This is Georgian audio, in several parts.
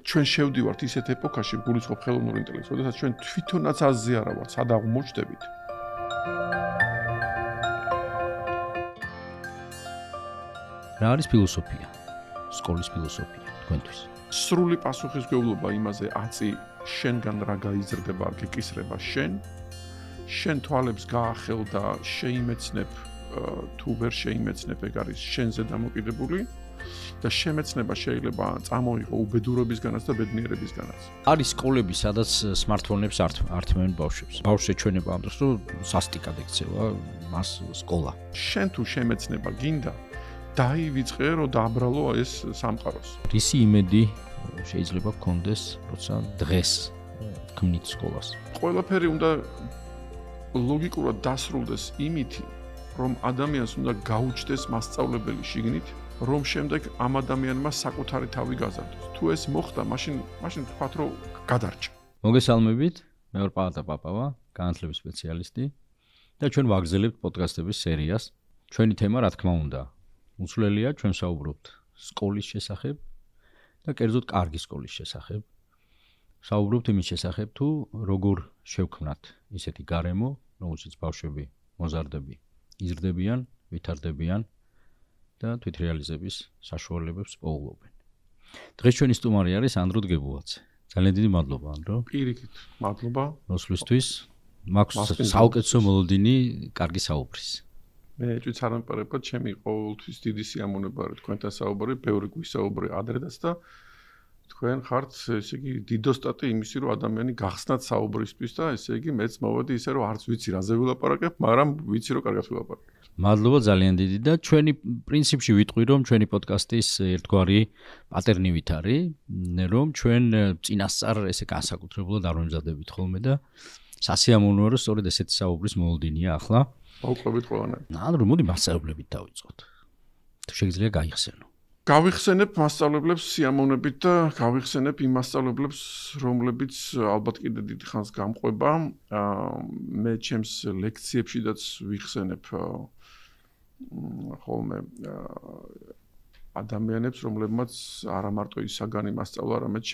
ჩვენ შევდივართ ისეთ ეპოქაში, გულისხმობ ხელოვნურ ინტელექტს, როდესაც ჩვენ თვითონაც აზზე არა ვართ, სად აღმოჩნდებით. რა არის ფილოსოფია? სკოლის ფილოსოფია თქვენთვის? სრული პასუხისმგებლობა იმაზე, აწი შენგან რა გაიზრდება, გეკისრება შენ თვალებს გაახელ და შეიმეცნებ თუ ვერ შეიმეცნებ, ეგ არის შენზე დამოკიდებული და შემეცნება შეიძლება წამოიღო უბედურებისგანაც და ბედნიერებისგანაც. არის სკოლები, სადაც smartphone-ებს ართმევენ ბავშვებს. ბავშვს ეჩვენება ამ დროს, რომ სასტიკად ექცევა მას სკოლა. შენ თუ შემეცნება გინდა, დაივიწყე, რომ დააბრალო ეს სამყაროს. რისი იმედი შეიძლება გქონდეს, როცა დღეს ქმნით სკოლას? ყველაფერი უნდა ლოგიკურად დასრულდეს იმითი, რომ ადამიანს უნდა გაუჩნდეს მასწავლებელი შიგნით, რომ შემდეგ ამ ადამიანმა საკუთარი თავი გაზარდოს. თუ ეს მოხდა, მაშინ თქვათ, რომ გადარჩა. მოგესალმებით, მე ვარ პალატა პაპავა, განათლების სპეციალისტი და ჩვენ ვაგრძელებთ პოდკასტების სერიას. ჩვენი თემა, რა თქმა უნდა, უცვლელია, ჩვენ საუბრობთ სკოლის შესახებ და კერძოდ კარგი სკოლის შესახებ. საუბრობთ იმის შესახებ, თუ როგორ შევქმნათ ისეთი გარემო, რომელშიც ბავშვები, მოზარდები იზრდებიან, ვითარდებიან და თვითრეალიზების საშუალებებს პოულობენ. დღეს ჩვენი სტუმარი არის ანდრო დგებულაძე. ძალიან დიდი მადლობა, ანდრო. პირიქით, მადლობა. მოსვლისთვის. მაქვს საუკეთესო მოლოდინი კარგი საუბრის. მე ჭვიც არ ამპარებად, ჩემი ყოველთვის დიდი სიამოვნება არის თქვენთან საუბარი, ბევრი გვისაუბრე ადრედაც და თქვენ ხართ, ესე იგი, დიდოსტატი იმისი, რომ ადამიანი გახსნათ საუბრისთვის და ესე იგი მეც მოვედი ისე, რომ არც ვიცი რაზე ვილაპარაკებ, მაგრამ ვიცი, რომ კარგად ვილაპარაკებ. მადლობა ძალიან დიდი და ჩვენი პრინციპში ვიტყვი, რომ ჩვენი პოდკასტის ერთგვარი პატერნივით არის, რომ ჩვენ წინასწარ ესე განსაკუთრებულად არ ვემზადებით ხოლმე და სასიამოვნოა, რომ სწორედ ესეთი საუბრის მოლოდინია ახლა. მოვყვებით ყველანაირად. ანუ მოდი მასწავლებლებით დავიწყოთ. თუ შეიძლება გაიხსენო. გავიხსენებ მასწავლებლებს სიამოვნებით და გავიხსენებ იმ მასწავლებლებს, რომლებიც ალბათ კიდე დიდ ხანს გამყვება. მე ჩემს ლექციებშიდაც ვიხსენებ ხოლმე ადამიანებს, რომლებმაც არა მარტო ის საგანი მასწავლა, არამედ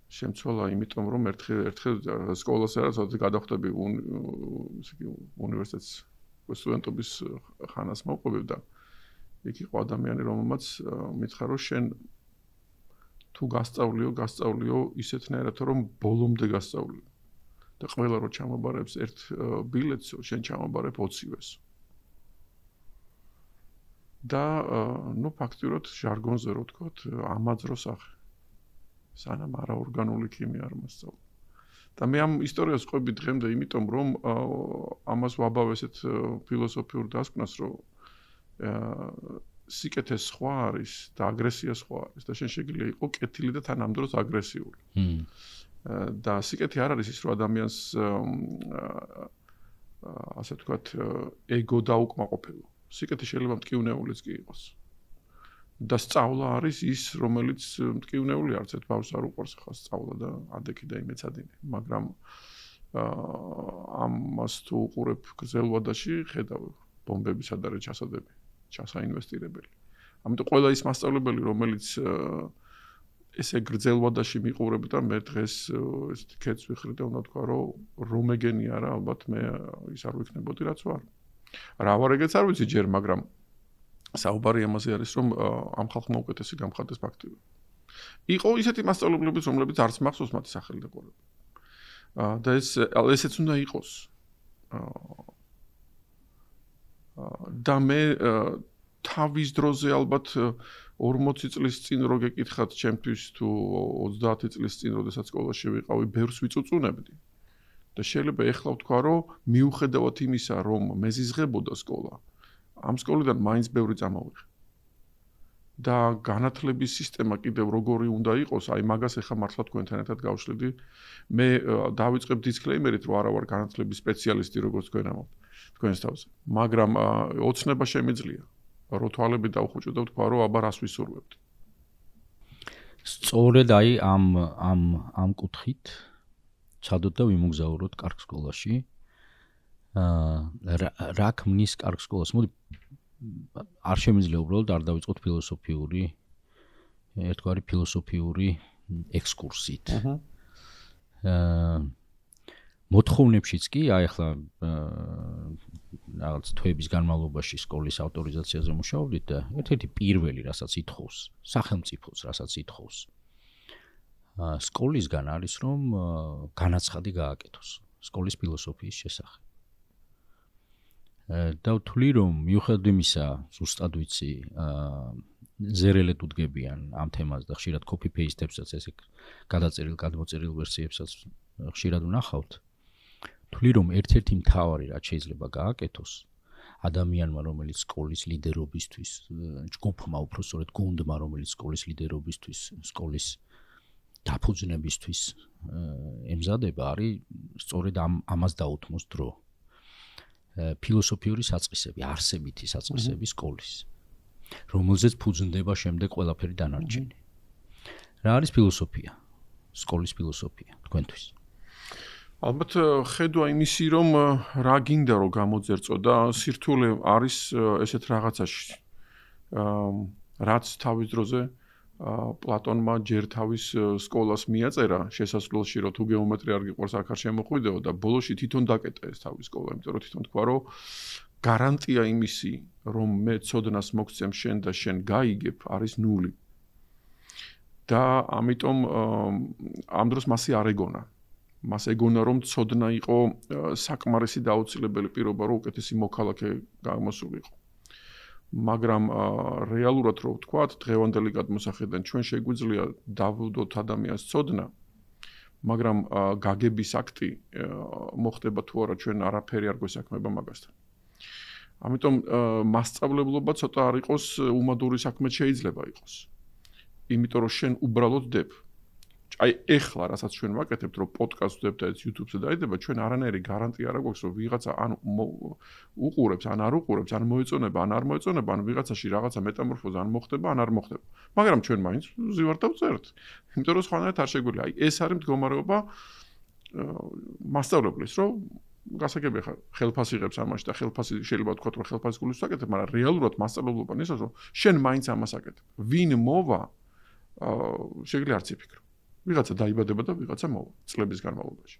შემცვალა, იმიტომ რომ ერთხელ სკოლას რაც გადახვდები უნივერსიტეტის სტუდენტობის ხანას მოვყვები და იქ იყო ადამიანი, რომელმაც მითხრა, რომ შენ თუ გასწავლიო ისეთნაირად, რომ ბოლომდე გასწავლიო. და ყველა რო ჩამობარებს ერთ ბილეთს, შენ ჩამობარებ 20-ვეს. და ფაქტიურად ჟარგონზე რო ვთქვათ, ამაძრო სახე. სანამ არაორგანული ქიმია არ მასწავლა. და მე ამ ისტორიას ყვები დღემდე, იმიტომ რომ ამას ვაბავ ესეთ ფილოსოფიურ დასკვნას, რომ სიკეთე სხვა არის და აგრესია სხვა არის და შენ შეგიძლია იყო კეთილი და თან ამ დროს აგრესიული. და სიკეთე არ არის ის, რომ ადამიანს ასე ვთქვათ, ეგო დაუკმაყოფილო. სიკეთე შეიძლება მტკივნეულიც კი იყოს. და სწავლა არის ის, რომელიც მტკივნეული არც ერთ ბავშვს არ უყვარს ხა სწავლა და ადექი და იმეცადინე, მაგრამ ამას თუ უყურებ გრძელვადაში, ხედავ ბომბებისა და ჩასადები. ჩასაინვესტირებელი. ამიტომ ყველა ის მასწავლებელი, რომელიც ესე გრძელვადაში მიყურებ და მე დღეს ესეთი კეთს ვიხრი და უნდა თქვა, რომ რომეგენი არა, ალბათ მე ის არ ვიქნებოდი, რაც ვარ. რა ვარ ეგეც არ ვიცი ჯერ, მაგრამ საუბარი ამაზე არის, რომ ამ ხალხმა უკეთესი გამხარდეს ფაქტია. იყო ისეთი მასწავლებლებიც, რომლებიც არც მახსოვს მათი სახელი და კვირა. და ესეც უნდა იყოს. და მე თავის დროზე ალბათ 40 წლის წინ რო გეკითხათ ჩემთვის თუ 30 წლის წინ როდესაც სკოლაში ვიყავი, ბევრს ვიწუწუნებდი. და შეიძლება ეხლა ვთქვა, რომ მიუხედავად იმისა, რომ მეზიზღებოდა სკოლა, ამ სკოლიდან მაინც ბევრი წამოვიღე. და განათლების სისტემა კიდევ როგორი უნდა იყოს, აი მაგას ეხლა მართლა თქვენთან ერთად გავშლიდი. მე დავიწყებ დისკლეიმერით, რომ არა ვარ განათლების სპეციალისტი, როგორც თქვენ ამბობთ. თქვენს თავზე. მაგრამ ოცნება შემიძლია, რომ თვალები დავხუჭო და ვთქვა, რომ აბა რას ვისურვებთ. სწორედ აი ამ კუთხით ცადოთ და ვიმოგზაუროთ კარგ სკოლაში. რა ქმნის კარგ სკოლას? მოდი არ შემიძლია უბრალოდ არ დავიწყოთ ფილოსოფიური ერთგვარი ფილოსოფიური ექსკურსით. მოთხოვნებშიც კი აი ახლა რაღაც თვეების განმავლობაში სკოლის ავტორიზაციაზე მუშაობდით და ერთ-ერთი პირველი, რასაც ითხოვს, სახელმწიფოს, რასაც ითხოვს, სკოლისგან არის, რომ განაცხადი გააკეთოს სკოლის ფილოსოფიის შესახებ. და ვთვლი, რომ მიუხედავად იმისა, ზუსტად ვიცი, ზერელეთ უდგებიან ამ თემას და ხშირად copy paste-ებსაც ესე გადაწერილ ვერსიებსაც ხშირად ვნახავთ. ვთვლი, რომ ერთ-ერთი მთავარი რაც შეიძლება გააკეთოს ადამიანმა, რომელიც სკოლის ლიდერობისთვის, ჯგუფმა უბრალოდ გუნდმა, რომელიც სკოლის ლიდერობისთვის, სკოლის დაფუძნებისთვის ემზადება, არის სწორედ ამას დაუთმოს დრო. ფილოსოფიური საწყისები, არსებითი საწყისები სკოლის, რომელზეც ფუძნდება შემდეგ ყველაფერი დანარჩენი. რა არის ფილოსოფია? სკოლის ფილოსოფია თქვენთვის? ალბათ ხედვა იმისი, რომ რა გინდა რომ გამოძერწო და სირთულე არის ესეთ რაღაცაში. რაც თავის დროზე პლატონმა ჯერ თავის სკოლას მიაწერა შესასვლელში, რომ თუ გეომეტრია არ გიყვარს, აქ არ შემოხვიდეო და ბოლოში თვითონ დაკეტა ეს თავის სკოლა, იმიტომ რომ თვითონ თქვა, რომ გარანტია იმისი, რომ მე ცოდნას მოგცემ შენ და შენ გაიგებ, არის ნული. და ამიტომ ამ დროს მასე არ ეგონა. მას ეგონა, რომ ცოდნა იყო საკმარისი და აუცილებელი პირობა, რომ უკეთესი მოქალაქე გამოსულიყო. მაგრამ რეალურად რო ვთქვათ, დღევანდელი გადმოსახედიდან ჩვენ შეგვიძლია დავუდოთ ადამიანს ცოდნა, მაგრამ გაგების აქტი მოხდება თუ არა, ჩვენ არაფერი არ გვესაქმება მაგასთან. ამიტომ მასწავლებლობა ცოტა არ იყოს უმადური საქმე შეიძლება იყოს. იმიტომ რომ შენ უბრალოდ დებ. აი ეხლა რასაც ჩვენ ვაკეთებთ, რომ პოდკასტს ვდებთ და ეს YouTube-ზე დაიდება, ჩვენ არანაირი გარანტია არ გვაქვს, რომ ვიღაცა ან უყურებს, ან არ უყურებს, ან მოეწონება, ან არ მოეწონება, ან ვიღაცაში რაღაცა მეტამორფოზა ან მოხდება, ან არ მოხდება. მაგრამ ჩვენ მაინც ვზივართ და ვწერთ. იმიტომ რომ სხვანაირად არ შეგვიძლია. აი ეს არის მდგომარეობა მასწავლებლის, რომ გასაგებია ხარ, ხელფასი იღებს ამაში და ხელფასი შეიძლება ვთქვათ, რომ ხელფასის გულს ვაკეთებ, მაგრამ რეალურად მასწავლებლობა ნიშნავს, რომ შენ მაინც ამას აკეთებ. ვინ მოვა, შეიძლება არც იფიქრო. ვიღაცა დაიბადება და ვიღაცა მოვა წლების განმავლობაში.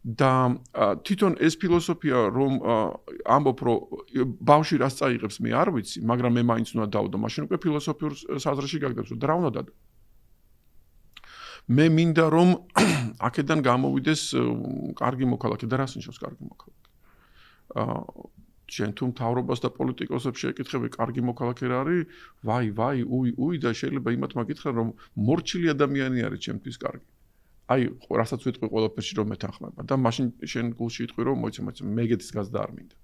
და თვითონ ეს ფილოსოფია, რომ ამბობ, რომ ბავშვი რას წაიღებს, მე არ ვიცი, მაგრამ მე მაინც უნდა დავდო, მაშინ უკვე ფილოსოფიურ საზრაში გაგდებს, და რა უნდა დადო? მე მინდა, რომ აქედან გამოვიდეს კარგი მოქალაქე და რას ნიშნავს კარგი მოქალაქე? შენ თუ მთავრობას და პოლიტიკოსებს შეეკითხები, კარგი მოქალაქე რა არის? ვაი და შეიძლება იმათ მაგითხრან, რომ მორჩილი ადამიანი არის ჩემთვის კარგი. აი, რასაც ვიტყვი ყველაფერში რომ მეთანხმება და მაშინ შენ გულში იტყვი, რომ მოიცა, მეგეთის გაზდა არ მინდა.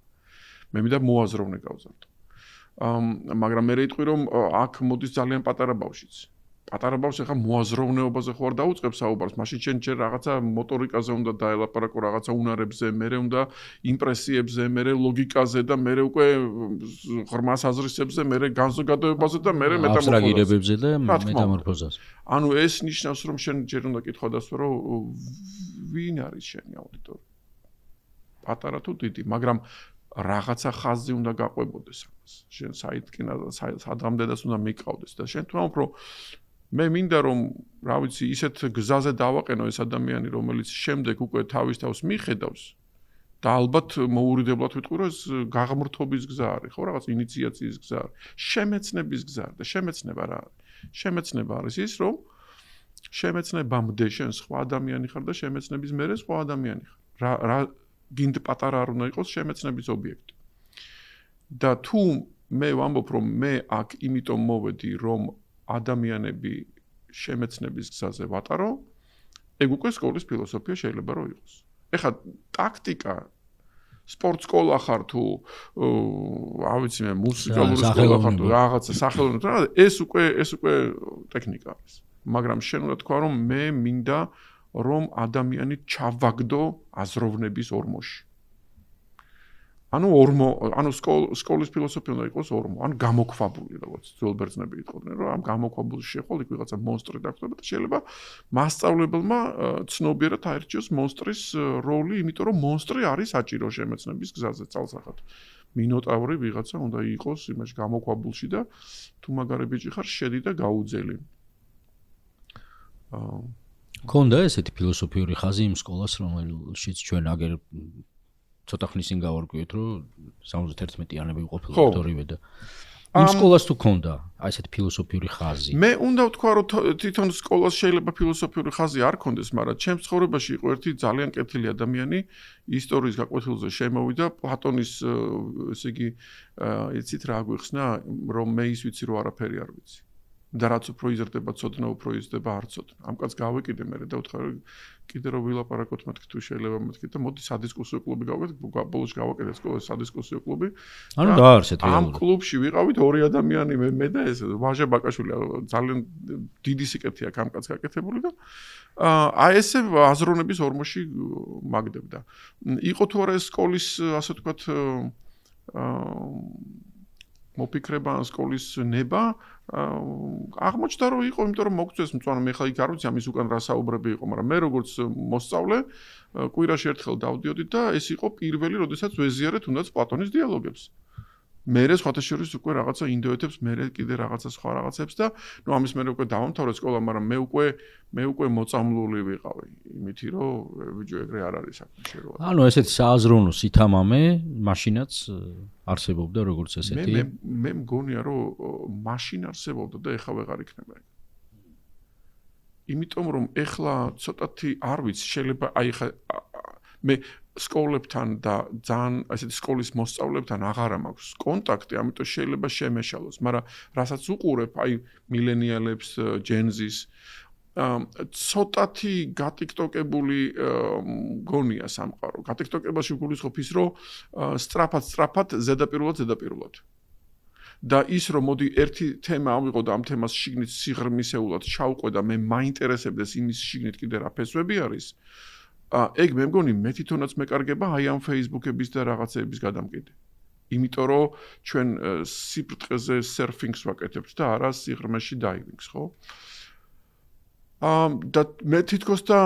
მე მინდა მოაზროვნე გავზარდო. მაგრამ მე იტყვი, რომ აქ მოდის ძალიან პატარა ბავშვიც. პატარა ბავშვი ხა მოაზროვნეობაზე ხო არ დაუწყებს საუბარს, მაშინ შენ ჯერ რაღაცა მოტორიკაზე უნდა დაელაპარაკო, რაღაცა უნარებზე, მერე უნდა იმპრესიებზე, მერე ლოგიკაზე და მერე უკვე ღრმა საზრისებზე, მერე განზოგადოებაზე და მერე მეტამორფოზაზე და მეტამორფოზაზე. ანუ ეს ნიშნავს, რომ შენ ჯერ უნდა კითხვა დასვა, რომ ვინ არის შენი აუდიტორია? პატარა თუ დიდი, მაგრამ რაღაცა ხაზი უნდა გაყვებოდეს ამას. შენ საითკენ სადღამდეაც უნდა მიყავდეს და შენ თვითონ უფრო მე მინდა რომ რა ვიცი ისეთ გზაზე დავაყენო ეს ადამიანი რომელიც შემდეგ უკვე თავის თავს მიხედავს და ალბათ მოურიდებლად ვიტყვი რომ ეს გაღმრთობის გზა არის ხო რაღაც ინიციაციის გზა არის შემეცნების გზა და შემეცნება რა არის შემეცნება არის ის რომ შემეცნებამდე შენ სხვა ადამიანი ხარ და შემეცნების მერე სხვა ადამიანი ხარ რა გინდ პატარა არ უნდა იყოს შემეცნების ობიექტი და თუ მე ვამბობ რომ მე აქ იმიტომ მოვედი რომ ადამიანები შემეცნების გზაზე ვატარო, ეგ უკვე სკოლის ფილოსოფია შეიძლება რომ იყოს. ეხლა ტაქტიკა სპორტ სკოლა ხარ თუ რა ვიცი მე მუსიკალური სკოლა ხარ თუ რაღაცა სახელოვნო რა ეს უკვე ტექნიკა არის. მაგრამ შენ უნდა თქვა რომ მე მინდა რომ ადამიანი ჩავაგდო აზროვნების ორმოში. ანუ სკოლის ფილოსოფია უნდა იყოს ორმო, ანუ გამოქვაბული, როგორც ძველ ბერძნები იტყოდნენ, რომ ამ გამოქვაბულში შეყოლ იქ ვიღაცა მონსტრი დაგხვდება და შეიძლება მასწავლებელმა ცნობიერად აერჩიოს მონსტრის როლი, იმიტომ რომ მონსტრი არის საჭირო შემეცნების გზაზე წალსახად. მინოტავრი ვიღაცა უნდა იყოს იმაში გამოქვაბულში და თუ მაგარი ბიჭი ხარ შედი და გაუძელი. კონდა ესეთი ფილოსოფიური ხაზი იმ სკოლას, რომელშიც ჩვენ აგერ ცოტა ხნის წინ გავარკვიეთ, რომ 71-იანები ყოფილ ოქტორივე და იმ სკოლას თუ კონდა აი ესეთი ფილოსოფიური ხაზი. მე უნდა ვთქვა, რომ თვითონ სკოლას შეიძლება ფილოსოფიური ხაზი არ კონდეს, მაგრამ ჩემს ცხოვრებაში იყო ერთი ძალიან კეთილი ადამიანი, ისტორიის გაკვეთილზე შემოვიდა, პლატონის, ესე იგი, იცით რა აგვიხსნა, რომ მე ის ვიცი, რომ არაფერი არ ვიცი. და რაც უფრო იზრდება ცოდნა, უფრო იზრდება არ ცოდნა. ამ კაცს გავეკიდე მე და ვთქვა, კიდე რომ ვილაპარაკოთ მათქი თუ შეიძლება მათქი და მოდი სადისკუსიო კლუბი გავაკეთე, ბოლოს გავაკეთე სკოლის სადისკუსიო კლუბი. ანუ დაარსეთ რეალურად. ამ კლუბში ვიყავით ორი ადამიანი, მე და ეს ვაჟა ბაკაშვილი, ძალიან დიდი სიკეთე აქვს ამ კაცს გაკეთებული და აი ესე აზროვნების ორმოში მაგდებდა. იყო თუ არა ეს სკოლის, ასე ვთქვათ, მოფიქრება სკოლის ნება აღმოჩნდა რომ იყო, იმიტომ რომ მოგწეს მწვანე მე ხა იქ არ ვიცი ამის უკან რა საუბრები იყო, მაგრამ მე როგორც მოსწავლე კვირაში ერთხელ დავდიოდი და ეს იყო პირველი, როდესაც ვეზიარე თუნდაც პლატონის დიალოგებს. მერე სხვათა შორის უკვე რაღაცა ინდოეთებს, მერე კიდე რაღაცა სხვა რაღაცებს და ნუ ამის მერე უკვე დავამთავრე სკოლა, მაგრამ მე უკვე მოწამლული ვიყავი, იმითი რომ ბიჭო ეგრე არ არის საქმე შეიძლება. ანუ ესეთი სააზროვნო სითამამე მაშინაც არსებობდა როგორც ესეთი. მე მგონია რომ მაშინ არსებობდა და ეხლა ვეღარ იქნება. იმიტომ რომ ეხლა ცოტათი არ ვიცი, შეიძლება აი ხა მე სკოლებთან და ძალიან ასეთი სკოლის მოსწავლეებთან აღარა მაქვს კონტაქტი, ამიტომ შეიძლება შემეშალოს, მაგრამ რასაც უყურებ, აი მილენიალებს, ჯენზის ცოტათი გატიქტოკებული გონია სამყარო. გატიქტოკებაში გულისხმობ ის, რომ სწრაფად ზედაპირულად. და ის რომ მოდი ერთი თემა ავიღო და ამ თემას შიგნით სიღრმისეულად ჩავყვე და მე მაინტერესებდეს იმის შიგნით კიდე რა ფესვები არის. ეგ მე მგონი მე თვითონაც მეკარგება აი ამ Facebook-ების და რაღაცეების გადამკიდე. იმიტომ რომ ჩვენ სიბრტყეზე სერფინგს ვაკეთებთ და არა სიღრმეში დაივინგს, ხო? და მე თითქოს და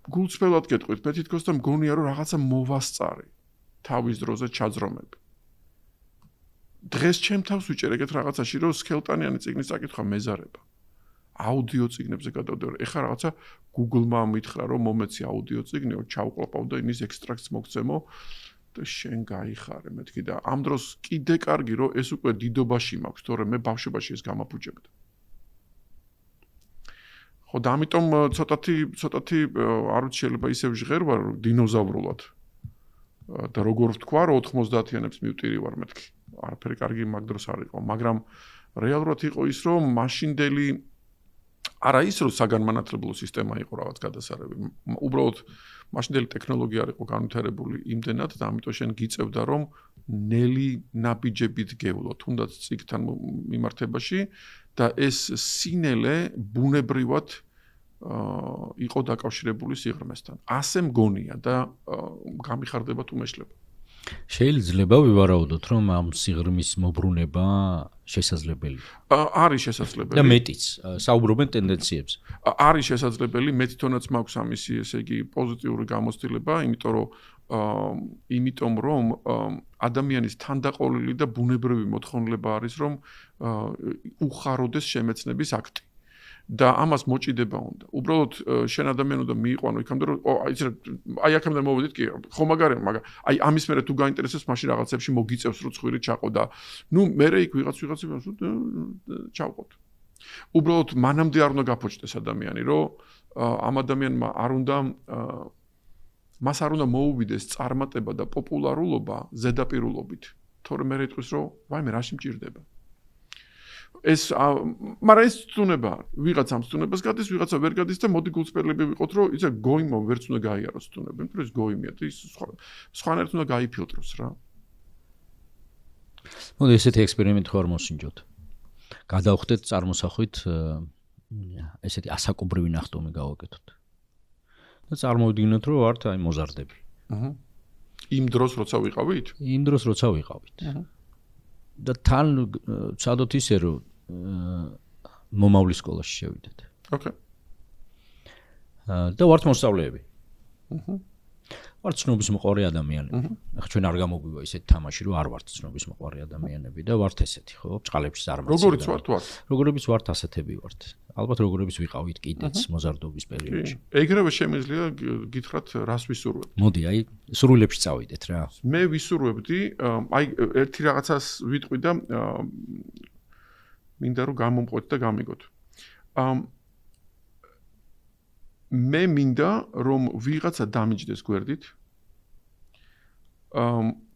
გულწრფელად გეტყვით, მე თითქოს და მგონია რომ რაღაცა მოვასწარე თავის დროზე ჩაძრომები. დღეს ჩემ თავს ვიჭერ ეგეთ რაღაცაში, რომ სქელტანიანი წიგნის წაკითხვა მეზარება. აუდიო წიგნებზე გადავდე. ეხლა რაღაცა Google-მა მითხრა, რომ მომეცი აუდიო წიგნიო, ჩავყლაპავ და იმის ექსტრაქტს მოგცემო და შენ გაიხარე მეთქი და ამ დროს კიდე კარგი, რომ ეს უკვე დიდობაში მაქვს, თორემ მე ბავშვობაში ეს გამაფუჭებდა. ხო და ამიტომ ცოტათი არ ვიცი შეიძლება ისევ ჟღერვა დინოზავრულად. და როგორ ვთქვა, რომ 90-იანებს მივტირი ვარ მეთქი. არაფერი კარგი მაგ დროს არ იყო, მაგრამ რეალურად იყო ის, რომ მაშინდელი არა ის რომ საგანმანათლებლო სისტემა იყო რაღაც გადასარევი. უბრალოდ მაშინდელი ტექნოლოგია არ იყო განვითარებული იმდენად და ამიტომ შენ გიწევდა რომ ნელი ნაბიჯებით გევლო, თუნდაც წიგთან მიმართებაში და ეს სინელე ბუნებრივად იყო დაკავშირებული სიღრმესთან. ასე მგონია და გამიხარდება თუ მეშლება. შეიძლება ვივარაუდოთ, რომ ამ სიღრმის მოbrunება შესაძლებელია. არის შესაძლებელი. და მეტიც, საუბრობენ ტენდენციებზე. არის შესაძლებელი, მე თვითონაც მაქვს ამისი, ესე იგი, პოზიტიური გამოცდილება, იმიტომ რომ ადამიანის თანდაყოლილი და ბუნებრივი მოთხოვნილება არის, რომ უხაროდეს შემეცნების აქტი. და ამას მოჭიდება უნდა. უბრალოდ შენ ადამიანი უნდა მიიყვანო იქამდე რომ აი აქამდე მოვედით კი ხო მაგარია, მაგრამ აი ამის მერე თუ გაინტერესებს მაშინ რაღაცებში მოგიწევს რომ ცხვირი ჩაყო და ნუ მერე იქ ვიღაცებს ჩავყოთ. უბრალოდ მანამდე არ უნდა გაფოჭდეს ადამიანი, რომ ამ ადამიანმა მას არ უნდა მოუვიდეს წარმატება და პოპულარულობა ზედაპირულობით. თორემ მერე იტყვის რომ ვაიმე რაში მჭირდება. მაგრამ ეს ცუნება არის. ვიღაცამ ცუნებას გადის, ვიღაცა ვერ გადის და მოდი გულწრფელები ვიყოთ, რომ იცი გოიმო ვერც უნდა გაიაროს ცუნება, იმიტომ რომ ეს გოიმია და ის სხვანაირად უნდა გაიფილტროს რა. მოდი ესეთი ექსპერიმენტი ხარ მოსინჯოთ. გადავხდეთ წარმოსახვით ესეთი ასაკობრივი ნახტომი გავაკეთოთ. და წარმოვიდგინოთ, რომ ვართ აი მოზარდები. იმ დროს როცა ვიყავით? იმ დროს როცა ვიყავით. და თან ვცადოთ ისე, რომ მომავლის სკოლაში შევიდეთ. ოკეი. და ვართ მოსწავლეები. ვარ ცნობისმოყვარე ადამიანი. ახლა ჩვენ არ გამოგვივა ისეთი თამაში, რომ არ ვართ ცნობისმოყვარე ადამიანები და ვართ ესეთი, ხო? ჭყალებში წარმოცი. როგორიც ვართ ვართ. როგორიც ვართ ასეთები ვართ. ალბათ როგორიც ვიყავით კიდეც მოზარდობის პერიოდში. ეგრევე შემიძლია გითხრათ რას ვისურვებ. მოდი, აი, სრულებში წავიდეთ რა. მე ვისურვებდი, აი ერთი რაღაცას ვიტყვი და მინდა რომ გამომყვეთ და გამიგოთ. მე მინდა რომ ვიღაცა დამიჯდეს გვერდით.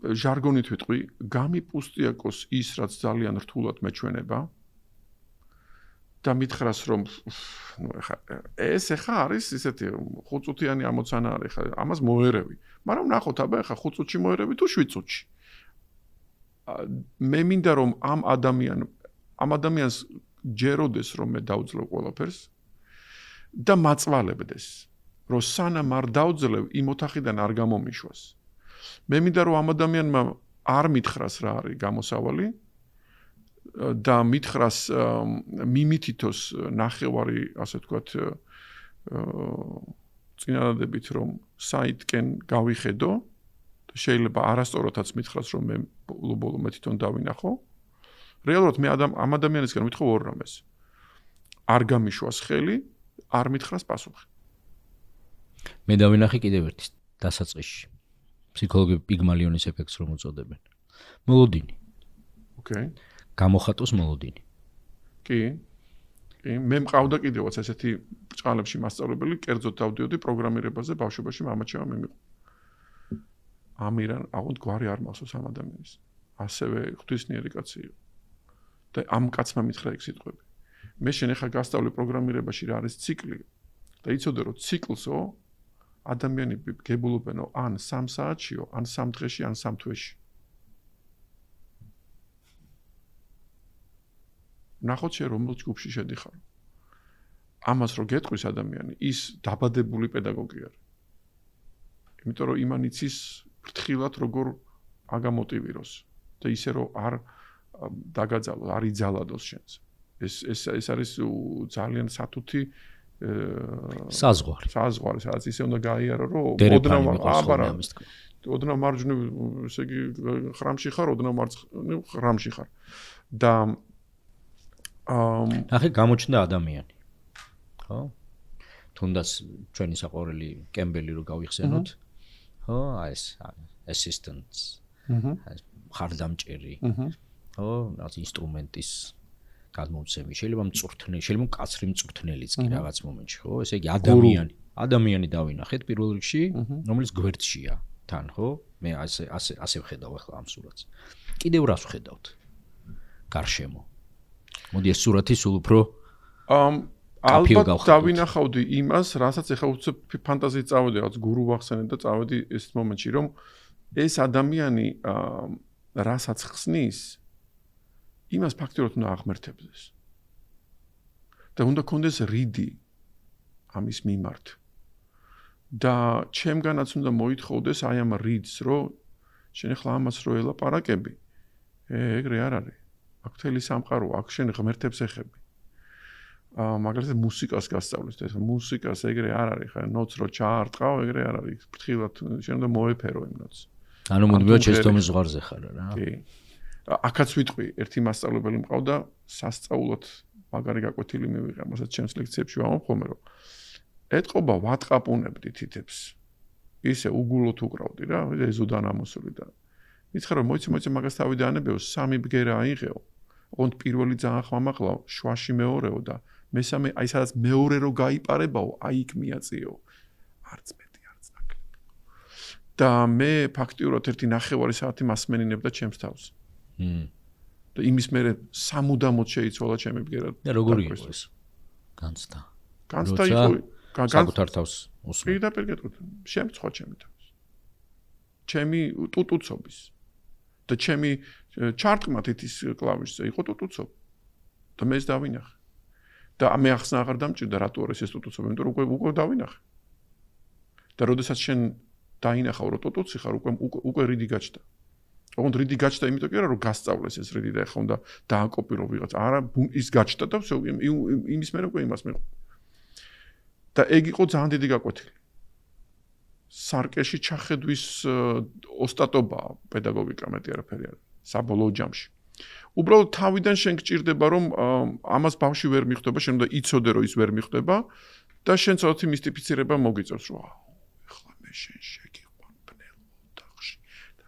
ჟარგონით ვიტყვი, გამიპუსტიაკოს ის რაც ძალიან რთულად მეჩვენება. და მითხრას რომ ნუ ეხა ეს ეხა არის ისეთი 5 წუთიანი ამოცანა არის ეხა ამას მოერევი. მაგრამ ნახოთ აბა ეხა 5 წუთში მოერევი თუ 7 წუთში. მე მინდა რომ ამ ადამიანს ჯეროდეს რომ მე დავძლევ ყველაფერს და მაწვალებდეს რომ სანამ არ დავძლევ იმ ოთახიდან არ გამომიშვას. მე მინდა რომ ამ ადამიანმა არ მითხრას რა არის გამოსავალი და მითხრას მიმითითოს ნახევარი ასე ვთქვათ წინადადებით რომ საიტკენ გავიხედო და შეიძლება არასწორადაც მითხრას რომ მე ბოლო მე თვითონ დავინახო. რეალურად მე ამ ადამიანისგან მithხოვ ორ რამეს. არ გამიშვას ხელი, არ მითხრას პასუხი. მე დავინახე კიდევ ერთი დასაწყისში. ფსიქოლოგები პიგმალიონის ეფექტს რომ უწოდებენ. მოლოდინი. ოკეი. გამოხატოს მოლოდინი. კი. მე მყავდა კიდევაც ესეთი ბრჭყალებში მასწავლებელი, კერძოდ დავდიოდი პროგრამირებაზე, ბავშვობაში მამაჩემმა მიმიყო. ამირან აღოდ გვარი არ მახსოვს ამ ადამიანის. ასევე ღვთისმიერი კაცი იყო. და ამ კაცმა მითხრა ეგ სიტყვები. მე შენ ახლა გასწავლე პროგრამირებაში რა არის ციკლი და იცოდე რომ ციკლსო ადამიანები გებულობენო ან 3 საათშიო, ან 3 დღეში, ან 3 თვეში. ნახოთ შენ რომელ ჯგუფში შედიხარ. ამას რო გეტყვის ადამიანი, ის დაბადებული პედაგოგი არის. იმიტომ რომ იმან იცის ფრთხილად როგორ აგამოტივიროს და ისე რომ არ დაგაძალოს, არ იძალადოს შენს. ეს არის ძალიან სათუთი საზღვარი, სადაც ისე უნდა გაიარო, რომ ოდნავ მარჯვნივ, ესე იგი, ხრამში ხარ, ოდნავ მარცხნივ ხრამში ხარ. და ახლა გამოჩნდა ადამიანი. ხო? თუნდაც ჩვენი საყვარელი კემბელი რო გავიხსენოთ. ხო, აი ეს assistants. ხარდამჭერი. ხო, რაც ინსტრუმენტის გადმოცემი, შეიძლება მწვრთნელი, შეიძლება მკაცრი მწვრთნელიც კი რაღაც მომენტში, ხო? ესე იგი ადამიანი დავინახეთ პირველ რიგში, რომელიც გვერდშია თან, ხო? მე ასე ვხედავ ახლა ამ სურათს. კიდევ რას ვხედავთ? გარშემო. მოდი ეს სურათი სულ უფრო ალბათ დავინახავდი იმას, რასაც ახლა უცებ ფანტაზიით წავედი, რაღაც გურუ ვახსენე და წავედი ეს მომენტში, რომ ეს ადამიანი რასაც ხსნის იმას ფაქტიურად უნდა აღმერთებდეს. და უნდა კონდეს რიდი ამის მიმართ. და ჩემგანაც უნდა მოითხოვდეს აი ამ რიდს, რომ შენ ახლა ამას რო ელაპარაკები, ეგრე არ არის. აქ მთელი სამყარო, აქ შენ ღმერთებს ეხები. მაგალითად მუსიკას გასწავლეს და ეს მუსიკას ეგრე არ არის, ხა ნოტს რო ჩაარტყავ, ეგრე არ არის. ფრთხილად შენ უნდა მოეფერო იმ ნოტს. ანუ მოდიო ჩესტომის ზღვარზე ხარ რა. კი. აქაც ვიტყვი, ერთი მასწავლებელი მყავდა, სასწაულად მაგარი გაკვეთილი მივიღე, მასაც ჩემს ლექციებში ვამბობ ხოლმე, რომ ეთყობა ვატყაპუნებდი თითებს. ისე უგულოდ უკრავდი რა, ეზოდან ამოსული და მითხრა რომ მოიცი მაგას თავი დაანებეო, 3 ბგერა აიღეო. ოღონდ პირველი ძალიან ხმამაღლაო, შვაში მეორეო და მესამე აი სადაც მეორე რო გაიპარებაო, აი იქ მიაწიეო. არც მეტი, არც ნაკლები. და მე ფაქტიურად 1.5 საათი მასმენინებდა ჩემს თავს. და იმის მერე სამუდამოდ შეიცვალა ჩემი ბგერა. და როგორი იყო ეს? განცდა. განცდა იყო, საკუთარ თავს უსმენ. პირდაპირ გეტყვით, შემწვა ჩემი თავს. ჩემი ტუტუცობის. და ჩემი ჩარტყმა თითის კლავიშზე იყო ტუტუცობა. და მე ეს დავინახე. და მე ახსნა აღარ დამჭირდა რატო არის ეს ტუტუცობა, იმიტომ რომ უკვე დავინახე. და როდესაც შენ დაინახავ რომ ტუტუცი ხარ, უკვე რიდი გაჩნდა. ოღონდ რიდი გაჩნდა, იმიტომ კი არა რომ გასწავლეს ეს რიდი და ეხლა უნდა დააკოპირო ვიღაც. არა, ის გაჩნდა და всё, იმის მერე უკვე იმას მეყო. და ეგ იყო ძალიან დიდი გაკვეთილი. სარკეში ჩახედვის ოსტატობა პედაგოგიკა მეტი არაფერი არის საბოლოო ჯამში. უბრალოდ თავიდან შენ გჭირდება რომ ამას ბავშვი ვერ მიხვდება, შენ უნდა იცოდე რომ ის ვერ მიხვდება და შენ ცოტათი მისტიფიცირება მოგიწევს რომ ეხლა მე შენ შეგიყვან ბნელ ოთახში და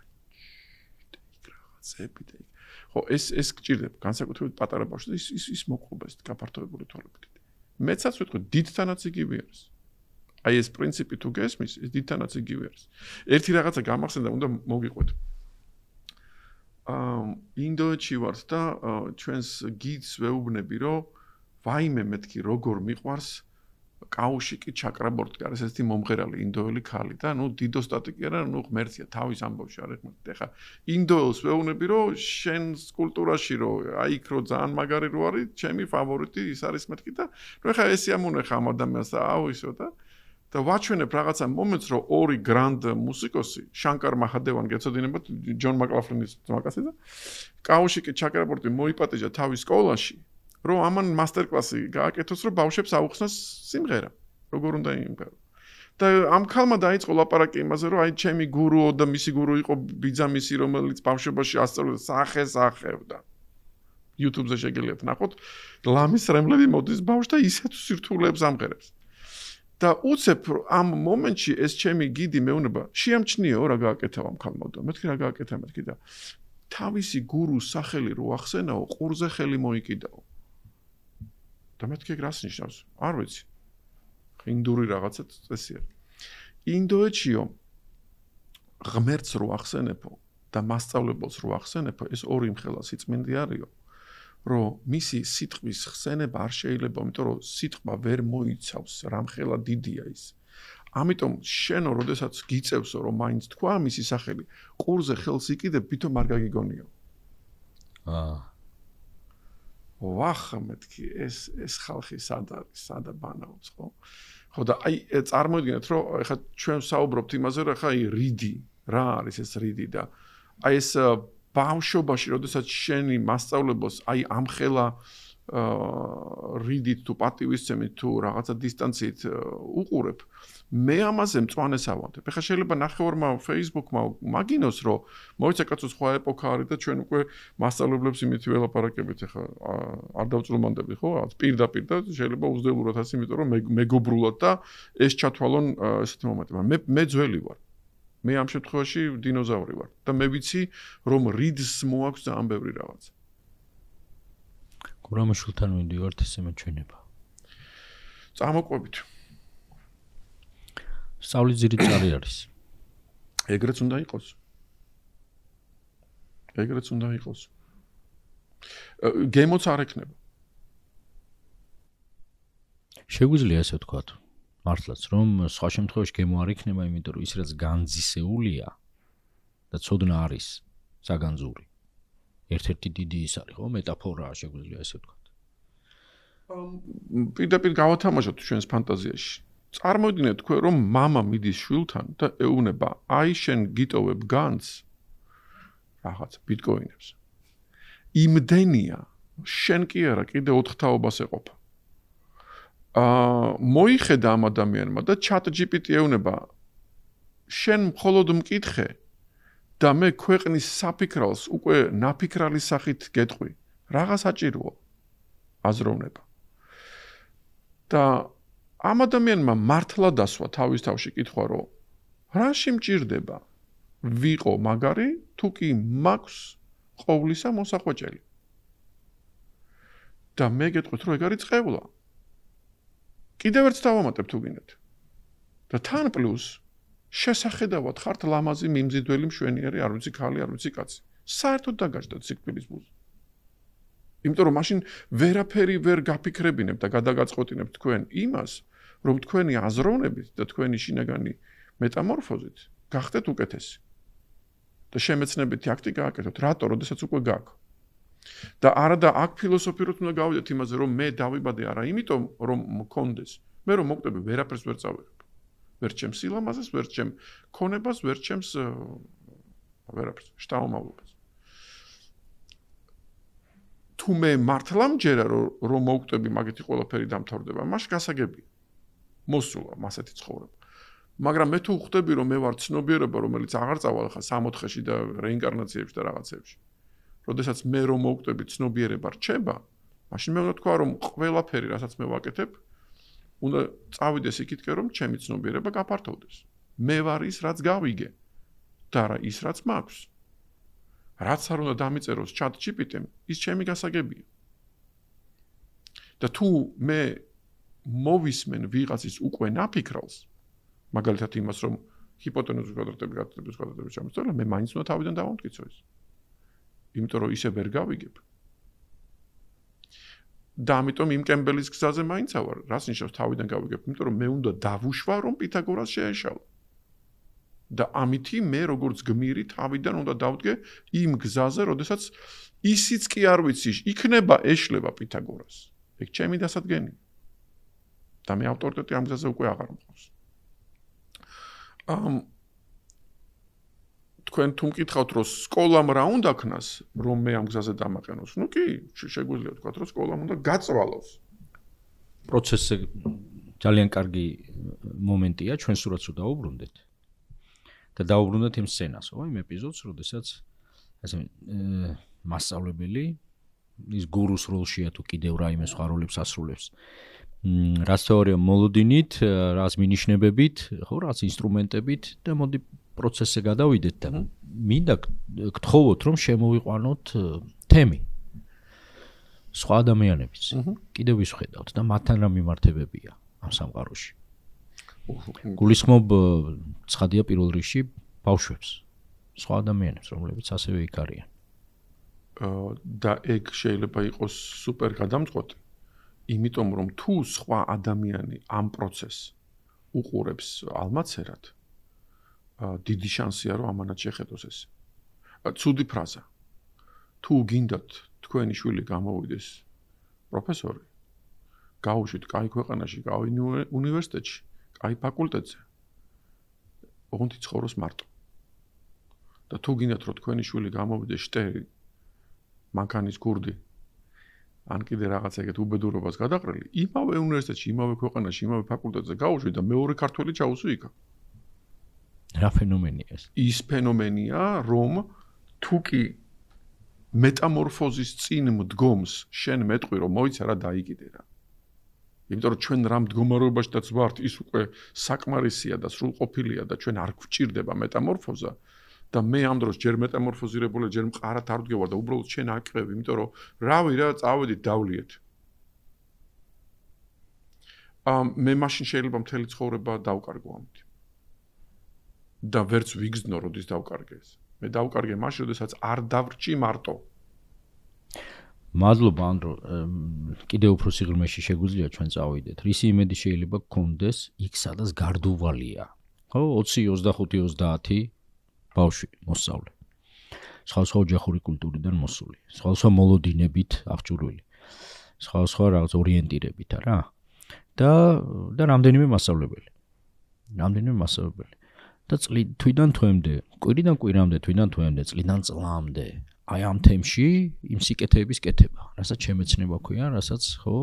რაღაცები და ხო ეს გჭირდება განსაკუთრებით პატარა ბავშვს ის მოყვება ეს გაფართოებული თვალებით. მეცაც ვიტყვი დიდთანაც იგივე არის. აი ეს პრინციპი თუ გესმის, ეს დიდთანაც იგივე არის. ერთი რაღაცა გამახსენდა, უნდა მოგიყვეთ. ინდოეთში ვართ და ჩვენს გიდს ვეუბნები, რომ ვაიმე მეთქი როგორ მიყვარს კაუშიკი ჩაკრაბორტი არის ესეთი მომღერალი ინდოელი ქალი და ნუ დიდო სტატიკი არა, ნუ ღმერთია თავის ამბავში არ ეხმართ. ეხა ინდოელს ვეუბნები, რომ შენ კულტურაში რომ აი იქ რო ძალიან მაგარი რო არის, ჩემი ფავორიტი ის არის მეთქი და ნუ ეხა ეს ამონეხა ამ ადამიანს და აუისო და ვაჩვენებ რაღაცა მომენტს, რომ ორი გრანდ მუსიკოსი, შანკარ მაჰადევანი გეცოდინებათ, ჯონ მაკლაფლინის ძმაკაცი და კაუშიკი ჩაკრაბორტი მოიპატეჟა თავის სკოლაში, რომ ამან მასტერკლასი გააკეთოს, რომ ბავშვებს აუხსნას სიმღერა, როგორ უნდა იმღერო. და ამ ქალმა დაიწყო ლაპარაკი იმაზე, რომ აი ჩემი გურუო და მისი გურუ იყო ბიძამისი, რომელიც ბავშვობაში ასწავლიდა სახე-სახევდა. YouTube-ზე შეგიძლიათ ნახოთ, ლამის რემლები მოდის ბავშვს და ისეთ სირთულეებს ამღერებს. და უცებ ამ მომენტში ეს ჩემი გიდი მეუნება შეამჩნიო რა გააკეთა ამ ქალმა და მეთქი რა გააკეთა მეთქი და თავისი გურუს სახელი რო ახსენაო ყურზე ხელი მოიკიდაო და მეთქი რას ნიშნავს არ ვიცი ინდური რაღაცა წესი არის ინდოეთშიო ღმერთს რო ახსენებო და მასწავლებელს რო ახსენებო ეს ორი მხელა სიწმინდე არისო რომ მისი სიტყვის ხსენება არ შეიძლება, იმიტომ რომ სიტყვა ვერ მოიცავს, რამხელა დიდია ის. ამიტომ შენო, როდესაც გიწევსო, რომ მაინც თქვა მისი სახელი, ყურზე ხელს იკიდებ, თვითონ არ გაგიგონიო. ვახ, მეთქი, ეს ხალხი სად არის, სადა ბანაობს, ხო? ხო და აი წარმოიდგინეთ, რომ ეხლა ჩვენ საუბრობთ იმაზე, რომ ეხლა აი რიდი, რა არის ეს რიდი და აი ეს ბავშვობაში, როდესაც შენი მასწავლებელს აი ამხელა რიდით თუ პატივისცემით თუ რაღაცა დისტანციით უყურებ, მე ამაზე მწვანეს ავანთებ. ეხლა შეიძლება ნახევარმა Facebook-მა მაგინოს, რომ მოიცა კაცო სხვა ეპოქა არის და ჩვენ უკვე მასწავლებლებს იმით ველაპარაკებით, ეხლა არ დავწრუმანდები, ხო? პირდაპირ და შეიძლება უზდელურად ასე, იმიტომ რომ მეგობრულად და ეს ჩათვალონ ესეთი მომენტი. მე ძველი ვარ. მე ამ შემთხვევაში დინოზავრი ვარ და მე ვიცი რომ რიდს მოაქვს ძალიან ბევრი რაღაც. გურამაშვილთან მივიდივართ ესე მეჩვენება. წამოყვებით. სწავლის ძირითარი არის. ეგრეც უნდა იყოს. ეგრეც უნდა იყოს. გემოც არ ექნება. შეგვიძლია ესე ვთქვათ. მართლაც რომ სხვა შემთხვევაში გემო არ იქნება, იმიტომ რომ ის რაც განძისეულია და ცოდნა არის საგანძური. ერთ-ერთი დიდი ის არის, ხო, მეტაფორაა შეგვიძლია ესე ვთქვათ. პირდაპირ გავათამაშოთ ჩვენს ფანტაზიაში. წარმოიდგინეთ თქვენ რომ მამა მიდის შვილთან და ეუბნება, აი შენ გიტოვებ განძს რაღაც ბიტკოინებს. იმდენია, შენ კი არა, კიდე 4 თაობას ეყოფა. მოიხედა ამ ადამიანმა და ChatGPT ეუბნება შენ მხოლოდ მკითხე და მე ქვეყნის საფიქრალს უკვე ნაფიქრალის სახით გეტყვი. რაღა საჭიროა აზროვნება. და ამ ადამიანმა მართლა დასვა თავის თავში კითხვა, რომ რაში მჭირდება ვიყო მაგარი, თუ კი მაქვს ყოვლისა მოსახვეჭელი. და მე გეტყვით, რომ ეგ არის წყევლა. კიდევ ერთ დავამატებ თუ გინდათ. და თან პლუს შესახედავად ხართ ლამაზი მიმზიდველი მშვენიერი, არ ვიცი ქალი, არ ვიცი კაცი. საერთოდ დაგაჭდათ სიკვდილის ბუზი. იმიტომ რომ მაშინ ვერაფერი ვერ გაფიქრებინებ და გადაგაწყვეტინებ თქვენ იმას, რომ თქვენი აზროვნებით და თქვენი შინაგანი მეტამორფოზით გახდეთ უკეთესი. და შემეცნებითი აქტი გააკეთოთ, რატო, როდესაც უკვე გაქვს. და არა და აქ ფილოსოფიურად უნდა გავიდეთ იმაზე, რომ მე დავიბადე არა იმიტომ, რომ მქონდეს. მე რომ მოკვდები, ვერაფერს ვერ წავიღებ. ვერ ჩემს სილამაზეს, ვერ ჩემს ქონებას, ვერ ჩემს ვერაფერს, შთამომავლობას. თუ მე მართლა მჯერა რომ მოკვდები, მაგეთი ყველაფერი დამთავრდება, მაშ გასაგებია. მოსულა მასეთი ცხოვრება. მაგრამ მე თუ ხვდები რომ მე ვარ ცნობიერება რომელიც აღარ წავალ ხა 64-ში და რეინკარნაციებში და რაღაცებში. როდესაც მე რომ მოვკვდები ცნობიერება რჩება, მაშინ მე უნდა თქვა რომ ყველაფერი რასაც მე ვაკეთებ, უნდა წავიდეს იქითკენ რომ ჩემი ცნობიერება გაფართოვდეს. მე ვარ ის რაც გავიგე და რა ის რაც მაქვს. რაც არ უნდა დამიწეროს chat GPT-მ, ის ჩემი გასაგებია. და თუ მე მოვისმენ ვიღაცის უკვე ნაფიქრალს, მაგალითად იმას რომ ჰიპოტენუზის კვადრატების ჩამოსწორება, მე მაინც უნდა თავიდან დავამტკიცო ის. იმიტომ რომ ისე ვერ გავიგებ. და ამიტომ იმ კემბელის გზაზე მაინც ავარ. რას ნიშნავს თავიდან გავიგებ? იმიტომ რომ მე უნდა დავუშვა რომ პითაგორას შეეშალა. და ამითი მე როგორც გმირი თავიდან უნდა დავდგე იმ გზაზე, როდესაც ისიც კი არ ვიცი, იქნება ეშლება პითაგორას. ეგ ჩემი დასადგენია. და მე ავტორიტეტი ამ გზაზე უკვე აღარ მყავს. თქვენ თუ მკითხავთ რომ სკოლამ რა უნდა ქნას, რომ მე ამ გზაზე დამაყენოს? ნუ კი, შეგვიძლია თქვა რომ სკოლამ უნდა გაწვალოს. პროცესზე ძალიან კარგი მომენტია, ჩვენ სულაც დავუბრუნდეთ. და დავუბრუნდეთ იმ სცენას, ხო, იმ ეპიზოდს, როდესაც ასე მასწავლებელი ის გურუს როლშია თუ კიდევ რაიმე სხვა როლებს ასრულებს. რაც თეორია მოლოდინით, რაც მინიშნებებით, ხო, რაც ინსტრუმენტებით და მოდი პროცესზე გადავიდეთ და მინდა გთხოვოთ რომ შემოვიყვანოთ თემი. სხვა ადამიანებიც კიდევ ვისხედავთ და მათთან რა მიმართებებია ამ სამყაროში. გულისხმობ ცხადია პირველ რიგში ბავშვებს, სხვა ადამიანებს, რომლებიც ასევე იქ არიან. და ეგ შეიძლება იყოს სუპერ გადამწყვეტი, იმიტომ რომ თუ სხვა ადამიანი ამ პროცესს უყურებს ალმაცერად, დიდი შანსია რომ ამანაც შეხედოს ეს. ცუდი ფრაზა. თუ გინდათ თქვენი შვილი გამოვიდეს პროფესორი, გაუშვით კაი ქვეყანაში, კაი უნივერსიტეტში, კაი ფაკულტეტზე, ოღონდ იცხოვროს მარტო. და თუ გინდათ რომ თქვენი შვილი გამოვიდეს შტერი, მანქანის გურდი, ან კიდე რაღაც ეგეთ უბედურობას გადაყრილი, იმავე უნივერსიტეტში, იმავე ქვეყანაში, იმავე ფაკულტეტზე გაუშვით და მეორე ქართველი ჩაუსვი იქა. რა ფენომენია ეს? ის ფენომენია, რომ თუ კი მეტამორფოზის წინ მდგომს, შენ მეტყვი რომ მოიცა რა დაიკიდე რა. იმიტომ რომ ჩვენ რა მდგომარეობაშიც ვართ, ის უკვე საკმარისია და სრულყოფილია და ჩვენ არ გვჭირდება მეტამორფოზა და მე ამ დროს ჯერ მეტამორფოზირებული, ჯერ მყარად არ ვდგევარ და უბრალოდ შენ აკრევი, იმიტომ რომ რავი რა, წავედით დავლიეთ. მე მაშინ შეიძლება მთელი ცხოვრება დავკარგო ამით. და ვერც ვიგზნო როდის დავკარგე ეს. მე დავკარგე მაშინ, როდესაც არ დავრჩი მარტო. მადლობა ანდრო, კიდევ უფრო სიღრმეში შეგვიძლია ჩვენ წავიდეთ. რისი იმედი შეიძლება გქონდეს იქ სადაც გარდუვალია. ხო, 20, 25, 30 ბავშვი მოსწავლე. სხვა ოჯახური კულტურიდან მოსული, სხვა მოლოდინებით აღჭურვილი. სხვა რაღაც ორიენტირებით არა? და რამდენიმე მასწავლებელი. და თვიდან თვემდე, კვირიდან კვირამდე, თვიდან თვემდე, წლიდან წლამდე, აი ამ თემში იმ სიკეთეების კეთება, რასაც შემეცნება ქვია, რასაც ხო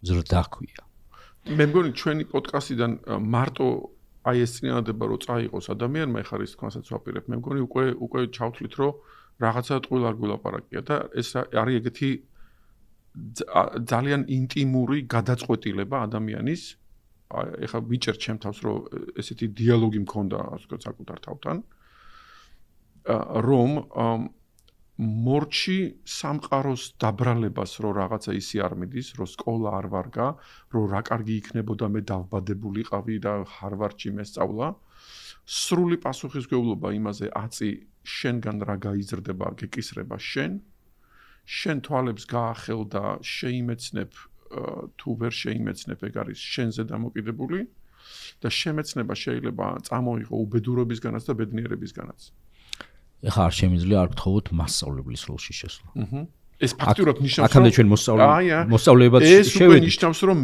ზრდა ქვია. მე მგონი ჩვენი პოდკასტიდან მარტო აი ეს წინადადება რო წაიღოს ადამიანმა, ეხლა ის თქვენსაც ვაპირებ, მე მგონი უკვე ჩავთვლით, რომ რაღაცა ტყუილ არ გულაპარაკია და ეს არის ეგეთი ძალიან ინტიმური გადაწყვეტილება ადამიანის. ეხლა ვიჭერ ჩემ თავს რომ ესეთი დიალოგი მქონდა ასე ვთქვათ საკუთარ თავთან რომ მორჩი სამყაროს დაბრალებას რო რაღაცა ისი არ მიდის რომ სკოლა არ ვარგა რომ რა კარგი იქნებოდა მე დავბადებულიყავი და ჰარვარდში მესწავლა სრული პასუხისმგებლობა იმაზე აწი შენგან რა გაიზრდება გეკისრება შენ თვალებს გაახელ და შეიმეცნებ თუ ვერ შეიმეცნებ ეგ არის შენზე დამოკიდებული და შემეცნება შეიძლება წამოიღო უბედურებისგანაც და ბედნიერებისგანაც. ეხლა არ შემიძლია არ გთხოვოთ მასწავლებლის როლში შესვლა. ეს ფაქტურად ნიშნავს აქამდე ჩვენ მოსწავლებად შევედით. ეს უკვე ნიშნავს რომ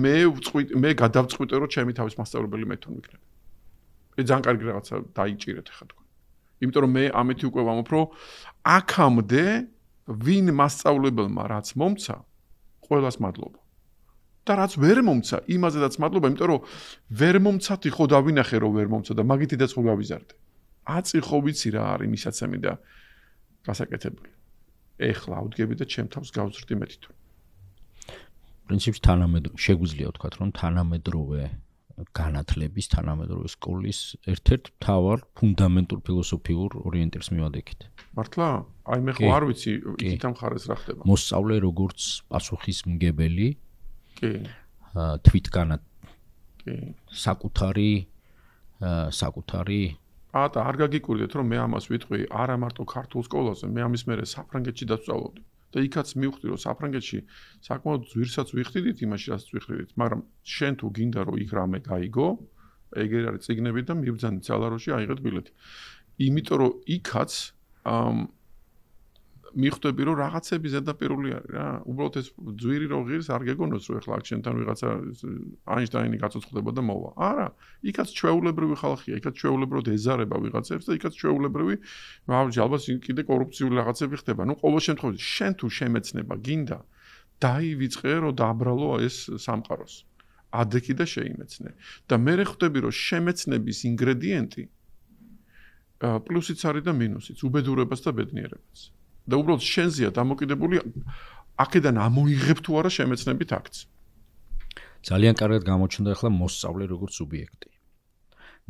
მე გადავწყვიტე რომ ჩემი თავის მასწავლებელი მე თვითონ ვიქნები. ეს ძალიან კარგი რაღაცა დაიჭირეთ ახლა თქვენ. იმიტომ რომ მე ამეთი უკვე ვამბობ რომ აქამდე ვინ მასწავლებელმა რაც მომცა ყველას მადლობა. და რაც ვერ მომცა, იმაზედაც მადლობა, იმიტომ რომ ვერ მომცათი ხო დავინახე რომ ვერ მომცა და მაგითაც ხო გავიზარდე. აწი ხო ვიცი რა არის მისაცემი და გასაკეთებელი. ეხლა ავდგები და ჩემ თავს გავზრდი მე თვითონ. პრინციპში შეგვიძლია ვთქვათ, რომ თანამედროვე განათლების, თანამედროვე სკოლის ერთ-ერთ მთავარ ფუნდამენტურ ფილოსოფიურ ორიენტირს მივადექით. მართლა? აი მე ხო არ ვიცი იქით ამ ხარეს რა ხდება. მოსწავლე როგორც პასუხისმგებელი, კი. თვითგანათლება. კი. საკუთარი და არ გაგიკვირდეთ რომ მე ამას ვიტყვი არა მარტო ქართულ სკოლაზე, მე ამის მერე საფრანგეთში დავსწავლობდი. და იქაც მივხვდი რომ საფრანგეთში საკმაოდ ძვირსაც ვიხდიდით იმაში რაც ვიხდიდით, მაგრამ შენ თუ გინდა რომ იქ რამე გაიგო, ეგერ არის წიგნები და მიბრძანეთ სალაროში აიღეთ ბილეთი. იმიტომ რომ იქაც მიხვდები რომ რაღაცები ზედაპირული არის რა. უბრალოდ ეს ძვირი რო ღირს არ გეგონოს რომ ეხლა აქ შენთან ვიღაცა აინშტაინი გაწოცხლდება და მოვა. არა, იქაც ჩვეულებრივი ხალხია, იქაც ჩვეულებრივად ეზარება ვიღაცებს და იქაც ჩვეულებრივი ალბათ კიდე კორუფციული რაღაცები ხდება. ნუ ყოველ შემთხვევაში შენ თუ შემეცნება გინდა დაივიწყე რომ დააბრალო ეს სამყაროს. ადექი და შეიმეცნე. და მე ხვდები რომ შემეცნების ინგრედიენტი პლუსიც არის და მინუსიც, უბედურებას და ბედნიერებას. და უბრალოდ შენზეა დამოკიდებული აქედან ამოიღებ თუ არა შემეცნებით აქტს. ძალიან კარგად გამოჩნდა ახლა მოსწავლე როგორც სუბიექტი.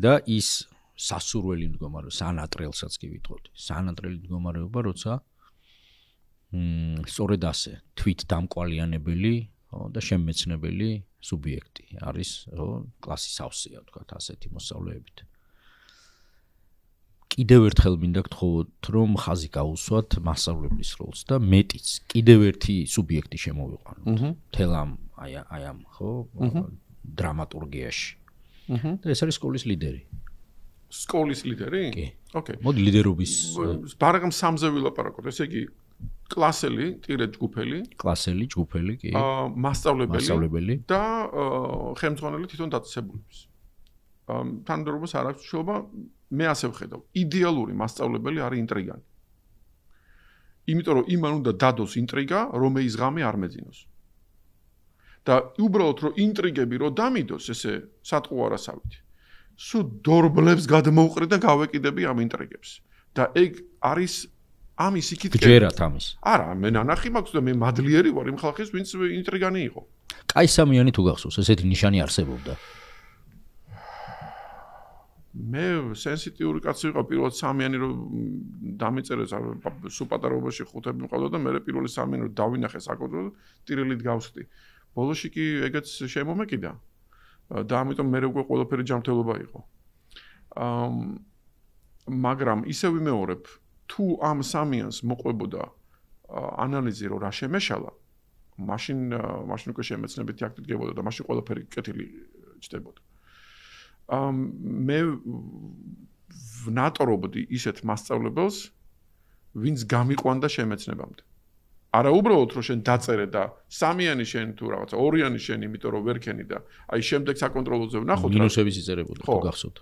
და ის სასურველი მდგომარეობა, სანატრელსაც კი ვიტყოდი. სანატრელი მდგომარეობა, როცა სწორედ ასე, თვით დამკვალიანებელი და შემეცნებელი სუბიექტი არის, კლასის ავსია, თქვათ, ასეთი მოსწავლეებით. კიდევ ერთხელ მინდა გთხოვოთ, რომ ხაზი გაუსვათ მასწავლებლის როლს და მეტიც, კიდევ ერთი სუბიექტი შემოვიყვანოთ. მთელ ამ დრამატურგიაში. და ეს არის სკოლის ლიდერი. სკოლის ლიდერი? კი. ოკეი. მოდი ლიდერობის ბარაგამ სამზე ვილაპარაკოთ. ესე იგი კლასელი, ტირე ჯგუფელი. კლასელი, ჯგუფელი, კი. მასწავლებელი და ხელმძღვანელი თვითონ დაწესებულების. თანამდებობას არ აქვს შეიძლება მე ასე ვხედავ. იდეალური მასწავლებელი არის ინტრიგანი. იმიტომ რომ იმან უნდა დადოს ინტრიგა, რომ ეს ღამე არ მეძინოს. და უბრალოდ რომ ინტრიგები რომ დამიდოს, ესე სატყუ არასავით. სულ დორბლებს გადმოუყრე და გავეკიდები ამ ინტრიგებს. და ეგ არის ამის იქით ჯერათ ამის. არა, მე ნანახი მაქვს და მე მადლიერი ვარ იმ ხალხის, ვინც ინტრიგანი იყო. კაი სამიანი თუ გახსოვს, ესეთი ნიშანი არსებობდა. მე სენსიტიური კაცი ვიყავ პირველ სამიანი რომ დამიწერეს სულ პატარაობაში ხუთები მყავდა და მე პირველი სამიანი რომ დავინახე საკუთრად ტირილით გავსხდი. ბოლოში კი ეგეც შემომეკიდა და ამიტომ მე უკვე ყველაფერი ჯანმრთელობა იყო. მაგრამ ისე ვიმეორებ, თუ ამ სამიანს მოყვებოდა ანალიზი რომ რა შემეშალა, მაშინ უკვე შემეცნებითი აქტი დგებოდა და მაშინ ყველაფერი კეთილი ჩდებოდა. მე ვნატრობდი ისეთ მასწავლებელს, ვინც გამიყვანდა შემეცნებამდე. არა უბრალოდ რომ შენ დაწერე და სამიანი შენ თუ რაღაცა ორიანი შენ, იმიტომ რომ ვერ ქენი და აი შემდეგ საკონტროლოზე ვნახოთ რა. მინუსების იწერებოდა, თუ გახსოვთ.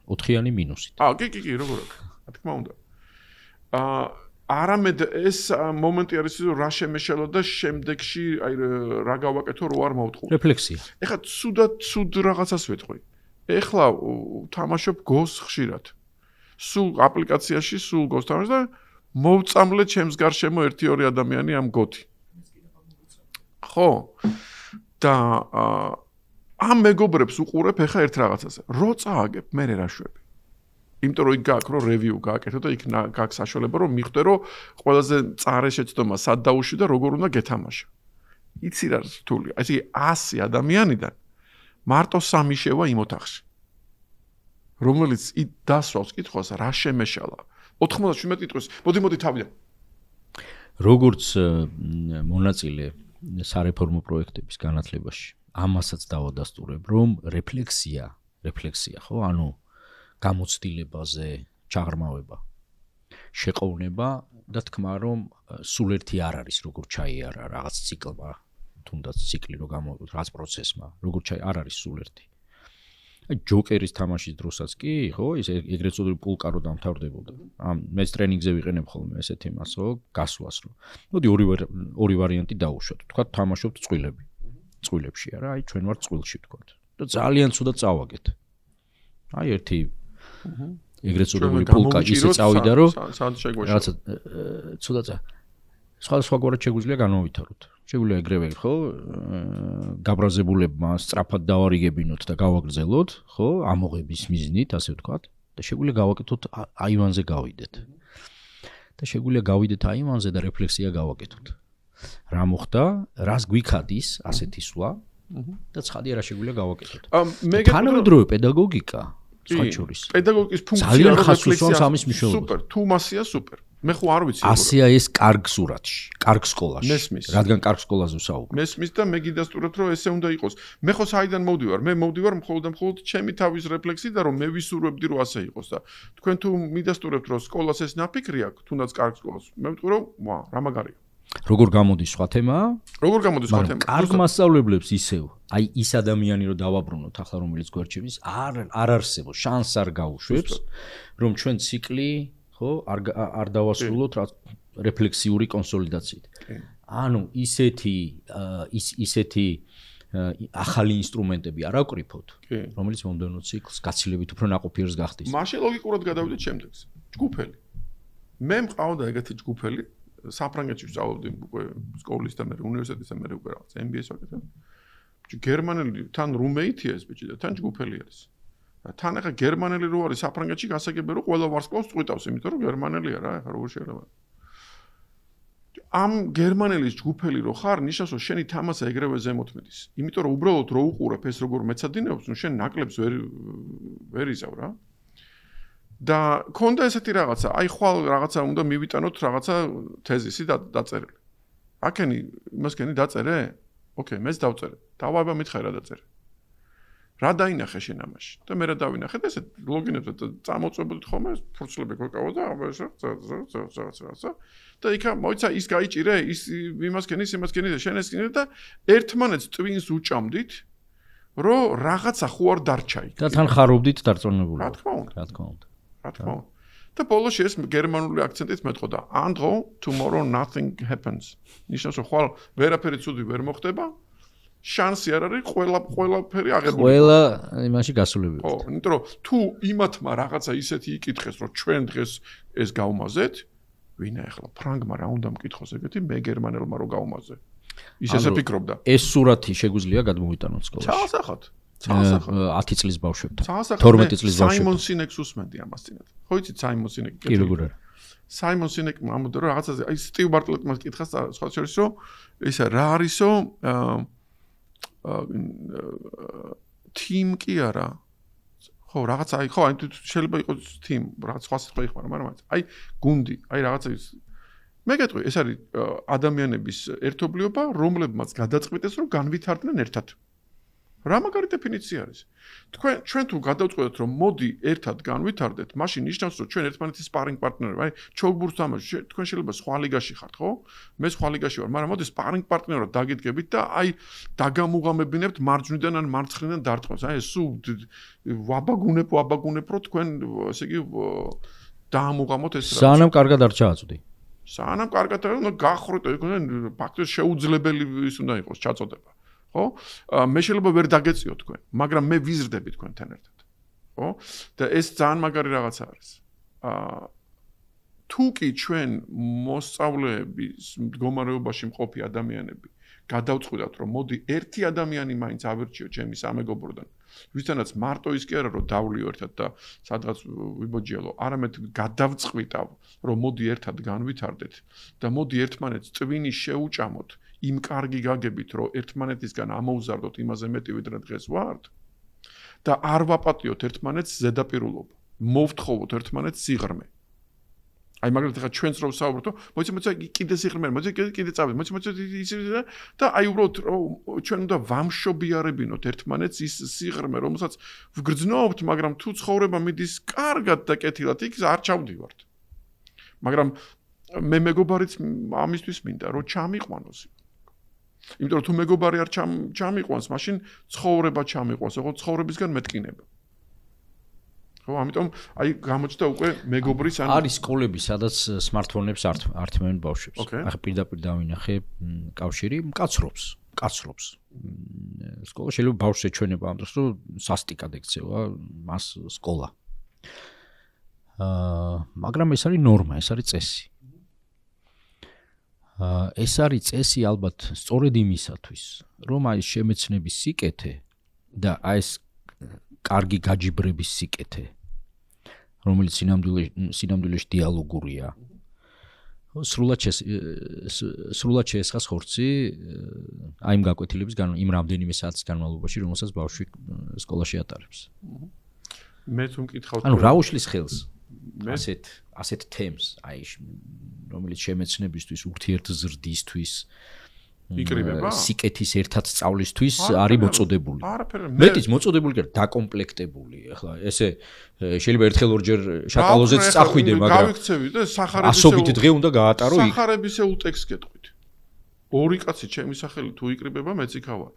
4-იანი მინუსით. კი, როგორ აქვს. რა თქმა უნდა. არამედ ეს მომენტი არის რომ რა შემეშალა და შემდეგში აი რა გავაკეთო რო არ მოვტყუ. რეფლექსია. ეხლა ცუდ რაღაცას ვეთყვი. ეხლა თამაშობ გოს ხშირად. სულ აპლიკაციაში სულ გოს თამაშობ და მოვწამლე ჩემს გარშემო 1-2 ადამიანი ამ გოთი. ხო? და ამ მეგობრებს უყურებ ეხლა ერთ რაღაცაზე. რო წააგებ, მე რა შვები. იმიტომ რომ იქ გაქვს რომ რევიუ გააკეთო და იქ გაქვს საშუალება რომ მიხვდე რომ ყველაზე წარე შეცდომა სად დაუშვი და როგორ უნდა გეთამაშა. იცი რა რთული. ესე იგი 100 ადამიანიდან მარტო 3 შევა იმ ოთახში. რომელიც დასვავს კითხვას რა შემეშალა. 97 კითხვის. მოდი თავიდან. როგორც მონაწილე სარეფორმო პროექტების განათლებაში, ამასაც დავადასტურებ, რომ რეფლექსია, ხო, ანუ გამოცდილებაზე ჩაღრმავება, შეყოვნება და თქმა რომ სულ ერთი არ არის, როგორ ჩაიარა რაღაც ციკლმა, თუნდაც ციკლი რო გამოვიყოთ რაღაც პროცესმა, როგორ არ არის სულ ერთი. ჯოკერის თამაშის დროსაც კი, ხო, ის ეგრეთ წოდებული პულკა რო დამთავრდებოდა. მეც ტრენინგზე ვიყენებ ხოლმე ესეთ იმას, ხო, გასვლას რო. მოდი ორი ვარიანტი დავუშვათ. თქვა თამაშობთ წყვილები. წყვილებში არა, აი ჩვენ ვართ წყვილში ვთქვათ. და ძალიან ცუდად წავაგეთ. აი ერთი ეგრეთ წოდებული პულკა ისე წავიდა, რომ რაღაცა ცუდად სხვადასხვაგვარად შეგვიძლია განმოვითაროთ. შეგვიძლია ეგრევე, ხო? გაბრაზებულებმა სწრაფად დავარიგებინოთ და გავაგრძელოთ, ხო? ამოღების მიზნით, ასე ვთქვათ. და შეგვიძლია გავაკეთოთ აივანზე გავიდეთ. და შეგვიძლია გავიდეთ აივანზე და რეფლექსია გავაკეთოთ. რა მოხდა? რას გვიქადის ასეთი სვლა? და ცხადია რა შეგვიძლია გავაკეთოთ. თანამედროვე პედაგოგიკა სხვა შორის. პედაგოგიკის ფუნქცია ძალიან ხაზს უსვამს ამის მნიშვნელობას. სუპერ, თუ მასია სუპერ. მე ხო არ ვიცი. ასეა ეს კარგ სურათში, კარგ სკოლაში. რადგან კარგ სკოლაზე ვსაუბრობ. მესმის და მე გიდასტურებთ რომ ესე უნდა იყოს. მე ხო საიდან მოვდივარ? მე მოვდივარ მხოლოდ და მხოლოდ ჩემი თავის რეფლექსიდან რომ მე ვისურვებდი რომ ასე იყოს და თქვენ თუ მიდასტურებთ რომ სკოლას ეს ნაფიქრი აქვს, თუნდაც კარგ სკოლას. მე ვიტყვი რომ ვა, რა მაგარია. როგორ გამოდის სხვა თემაა? როგორ გამოდის სხვა თემა? კარგ მასწავლებლებს ისევ, აი ის ადამიანი რომ დავაბრუნოთ ახლა რომელიც გვერდჩემის, არ არსებობს, შანსს არ გაუშვებს, რომ ჩვენ ციკლი ხო არ დავასრულოთ რეფლექსიური კონსოლიდაციით. ანუ ისეთი ახალი ინსტრუმენტები არ აკვირფოთ, რომელიც მომდევნო ციკლს გაცილებით უფრო ნაყოფიერს გახდის. მაშინ ლოგიკურად გადავიდეთ შემდეგს. ჯგუფელი. მე მყავდა ეგეთი ჯგუფელი, საფრანგეთში ვსწავლობდი უკვე სკოლის და მე უნივერსიტეტის და მე უკვე რაღაც MBA-ს ვაკეთებ. გერმანელი თან რუმეითია ეს ბიჭი და თან ჯგუფელი არის. თან ახლა გერმანელი რო არის საფრანგეთში გასაგებია რომ ყველა ვარსკვლავს წვიტავს, იმიტომ რომ გერმანელია რა, ახლა როგორ შეიძლება. ამ გერმანელის ჯგუფელი რო ხარ, ნიშნავს რომ შენი თამასა ეგრევე ზემოთ მიდის. იმიტომ რომ უბრალოდ რო უყურებ ეს როგორ მეცადინეობს, ნუ შენ ნაკლებს ვერ იზავ რა. და ქონდა ესეთი რაღაცა, აი ხვალ რაღაცა უნდა მივიტანოთ რაღაცა თეზისი დაწერილი. აქენი იმასკენი დაწერე? ოკეი, მეც დავწერე. დავაბა მითხარი რა დაწერე. რა დაინახე შენ ამაში? და მე რა დავინახე და ესე ლოგინებზე წამოწვებოდით ხოლმე ფურცლები გვეკავა და და იქა მოიცა ის გაიჭირე, ის იმასკენი და შენ ესკენი და ერთმანეთს ტვინს უჭამდით, რომ რაღაცა ხო არ დარჩა იქ. და თან ხარობდით დარწმუნებული. რა თქმა უნდა. რა თქმა უნდა. რა თქმა უნდა. და ბოლოში ეს გერმანული აქცენტით მეტყოდა. Andro, tomorrow nothing happens. ნიშნავს რომ ხვალ ვერაფერი ცუდი ვერ მოხდება. შანსი არ არის ყველაფერი აღებული. ყველა იმაში გასულები. ხო, იმიტომ რომ თუ იმათმა რაღაცა ისეთი იკითხეს, რომ ჩვენ დღეს ეს გავმაზეთ, ვინა ახლა ფრანგმა რა უნდა მკითხოს ეგეთი, მე გერმანელმა რო გავმაზე. ის ესე ფიქრობდა. ეს სურათი შეგვიძლია გადმოვიტანოთ სკოლაში. ჩაასახოთ. 10 წლის ბავშვებთან. 12 წლის ბავშვებთან. საიმონ სინეკს უსმენდი ამას წინათ. ხო იცით საიმონ სინეკი? კი როგორ არა. საიმონ სინეკი ამბობდა რომ რაღაცაზე აი სტივ ბარტლეტმა კითხა სხვა შორის რომ ისა რა არისო team კი არა. ხო, რაღაცა აი ხო, აი შეიძლება იყოს team, რაღაც სხვა სიტყვა იხმარა, მაგრამ აი გუნდი, აი რაღაცა ის მე გეტყვი, ეს არის ადამიანების ერთობლიობა, რომლებმაც გადაწყვიტეს, რომ განვითარდნენ ერთად. რა მაგარი დეფინიცია არის? ჩვენ თუ გადავწყვეტთ, რომ მოდი ერთად განვითარდეთ, მაშინ ნიშნავს, რომ ჩვენ ერთმანეთის სპარინგ პარტნიორები, აი ჩოგბურთს თამაშობთ, თქვენ შეიძლება სხვა ლიგაში ხართ, ხო? მე სხვა ლიგაში ვარ, მაგრამ მოდი სპარინგ პარტნიორად დაგიდგებით და აი დაგამუღამებინებთ მარჯვნიდან ან მარცხნიდან დარტყმას. აი ეს ვაბაგუნებ, რომ თქვენ ესე იგი დაამუღამოთ ეს რა. სანამ კარგად არ ჩააწვდი. სანამ კარგად არ უნდა გახვრიტო, ფაქტობრივად შეუძლებელი ის უნდა იყოს ჩაწოდება. ხო? მე შეიძლება ვერ დაგეწიო თქვენ, მაგრამ მე ვიზრდები თქვენთან ერთად. ხო? და ეს ძალიან მაგარი რაღაცა არის. თუ კი ჩვენ მოსწავლეების მდგომარეობაში მყოფი ადამიანები გადავწყვიტათ, რომ მოდი ერთი ადამიანი მაინც ავირჩიო ჩემი სამეგობროდან, ვისთანაც მარტო ის კი არა, რომ დავლიო ერთად და სადღაც ვიბოჯიელო, არამედ გადავწყვიტავ, რომ მოდი ერთად განვითარდეთ და მოდი ერთმანეთს წვინი შეუჭამოთ. იმ კარგი გაგებით, რომ ერთმანეთისგან ამოუზარდოთ იმაზე მეტი, ვიდრე დღეს ვართ და არ ვაპატიოთ ერთმანეთს ზედაპირულობა. მოვთხოვოთ ერთმანეთს სიღრმე. აი მაგალითად ახლა ჩვენს რო ვსაუბრობთ, მოიცა კიდე სიღრმე, მოიცა კიდე წავიდეთ, მოიცა და აი უბრალოდ ჩვენ უნდა ვამშობიარებინოთ ერთმანეთს ის სიღრმე, რომელსაც ვგრძნობთ, მაგრამ თუ ცხოვრება მიდის კარგად და კეთილად, იქ არ ჩავდივართ. მაგრამ მე მეგობარიც ამისთვის მინდა, რომ ჩამიყვანოს. იმიტომ რომ თუ მეგობარი არ ჩამიყვანს, მაშინ ცხოვრება ჩამიყვანს, ოღონდ ცხოვრებისგან მეტკინება. ხო, ამიტომ აი გამოჩნდა უკვე მეგობრის ან არის სკოლები, სადაც სმარტფონებს ართმევენ ბავშვებს. ახლა პირდაპირ დავინახე კავშირი მკაცრობს. კაცრობს. სკოლა შეიძლება ბავშვს ეჩვენება ამ დროს, რომ სასტიკად ექცევა მას სკოლა. მაგრამ ეს არის ნორმა, ეს არის წესი. ეს არის წესი ალბათ სწორედ იმისათვის, რომ აი შემეცნების სიკეთე და აი ეს კარგი გაჯიბრების სიკეთე, რომელიც სინამდვილეში დიალოგურია. სრულად შეესხას ხორცი აი იმ გაკვეთილების იმ რამდენიმე საათის განმავლობაში, რომელსაც ბავშვი სკოლაში ატარებს. მე თუ მკითხავთ, ანუ რა უშლის ხელს ასეთ თემს, აი რომელიც შემეცნებისთვის, ურთიერთზრდისთვის, იკრიბება? სიკეთის ერთად სწავლისთვის არის მოწოდებული. მეტიც მოწოდებული კი არა, დაკომპლექტებული. ახლა ესე შეიძლება ერთხელ ორჯერ შაკალოზეც წახვიდე, მაგრამ გავიქცევი და ასობით დღე უნდა გაატარო იქ. სახარებისეულ ტექსტს გეტყვით. ორი კაცი ჩემი სახელი თუ იკრიბება, მეც იქავარ.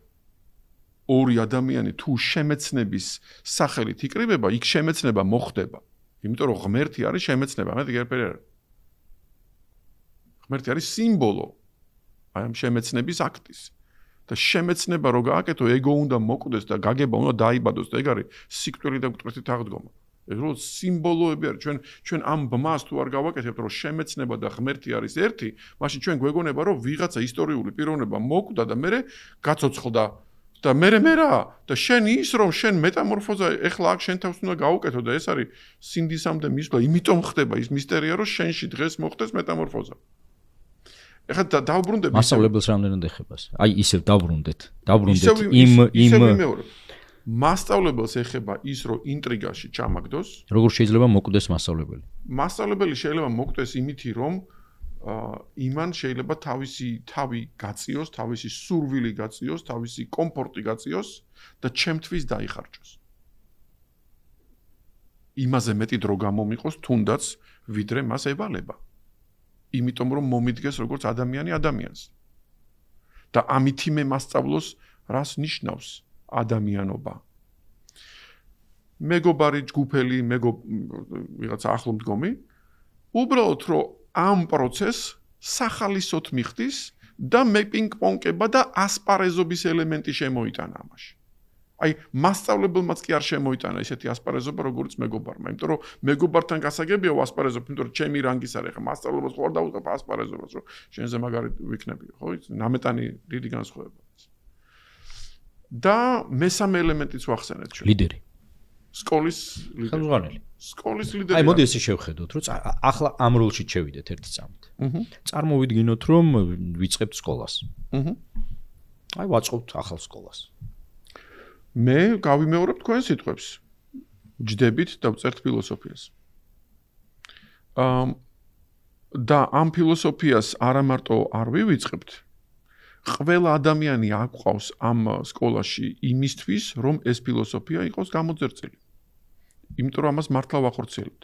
ორი ადამიანი თუ შემეცნების სახელით იკრიბება, იქ შემეცნება მოხდება. იმიტომ რომ ღმერთი არის შემეცნება, მე გერფერი არ. ღმერთი არის სიმბოლო აი ამ შემეცნების აქტის. და შემეცნება რო გააკეთო, ეგო უნდა მოკვდეს და გაგება უნდა დაიბადოს და ეგ არის სიკვდილი და მკვეთრით აღდგომა. ეს რო სიმბოლოები არის, ჩვენ ამ ბმას თუ არ გავაკეთებთ, რომ შემეცნება და ღმერთი არის ერთი, მაშინ ჩვენ გვეგონება, რომ ვიღაცა ისტორიული პიროვნება მოკვდა და მერე გაცოცხლდა და მერე რა და შენ ის რომ შენ მეტამორფოზა ეხლა აქ შენ თავს უნდა გაუკეთო და ეს არის სინდისამდე მისვლა, იმიტომ ხდება ის მისტერია, რომ შენში დღეს მოხდეს მეტამორფოზა. ეხლა დავბრუნდები მასწავლებელს რამდენად ეხებას? აი ისევ დავბრუნდეთ მასწავლებელს ეხება ის, რომ ინტრიგაში ჩამაგდოს. როგორ შეიძლება მოკვდეს მასწავლებელი? მასწავლებელი შეიძლება მოკვდეს იმითი, რომ იმან შეიძლება თავისი თავი გაწიოს, თავისი სურვილი გაწიოს, თავისი კომფორტი გაწიოს და ჩემთვის დაიხარჯოს. იმაზე მეტი დრო გამომიყოს თუნდაც, ვიდრე მას ევალება. იმიტომ რომ მომიდგეს როგორც ადამიანი ადამიანს. და ამითი მე მასწავლოს, რას ნიშნავს ადამიანობა. მეგობარი ჯგუფელი, ვიღაცა ახლო მდგომი, უბრალოდ რომ ამ პროცესს სახალისოდ მიხდის და მე პინგ-პონგება და ასპარეზობის ელემენტი შემოიტანა ამაში. აი, მასწავლებელმაც კი არ შემოიტანა ესეთი ასპარეზობა, როგორც მეგობარმა, იმიტომ რომ მეგობართან გასაგებია ასპარეზობა, იმიტომ რომ ჩემი რანგის არის, ხა მასწავლებლებს ხوار დავუწყებ ასპარეზობას, რომ შენზე მაგარი ვიქნები, ხო? ნამეტანი დიდი განსხვავება. და მესამე ელემენტიც ვახსენეთ ჩვენ. ლიდერი. სკოლის ლიდერი. ხელმძღვანელი. სკოლის ლიდერი. აი, მოდი ესე შევხედოთ, რომ ახლა ამ როლში შევიდეთ ერთი წამით. წარმოვიდგინოთ, რომ ვიწყებთ სკოლას. აი, ვაწყობთ ახალ სკოლას. მე გავიმეორებ თქვენ სიტყვებს. ჯდებით და ვწერთ ფილოსოფიას. და ამ ფილოსოფიას არა მარტო არ ვივიწყებთ, ყველა ადამიანი აკვყავს ამ სკოლაში იმისთვის, რომ ეს ფილოსოფია იყოს გამოძერწილი. იმიტომ რომ ამას მართლა ვახორციელებთ.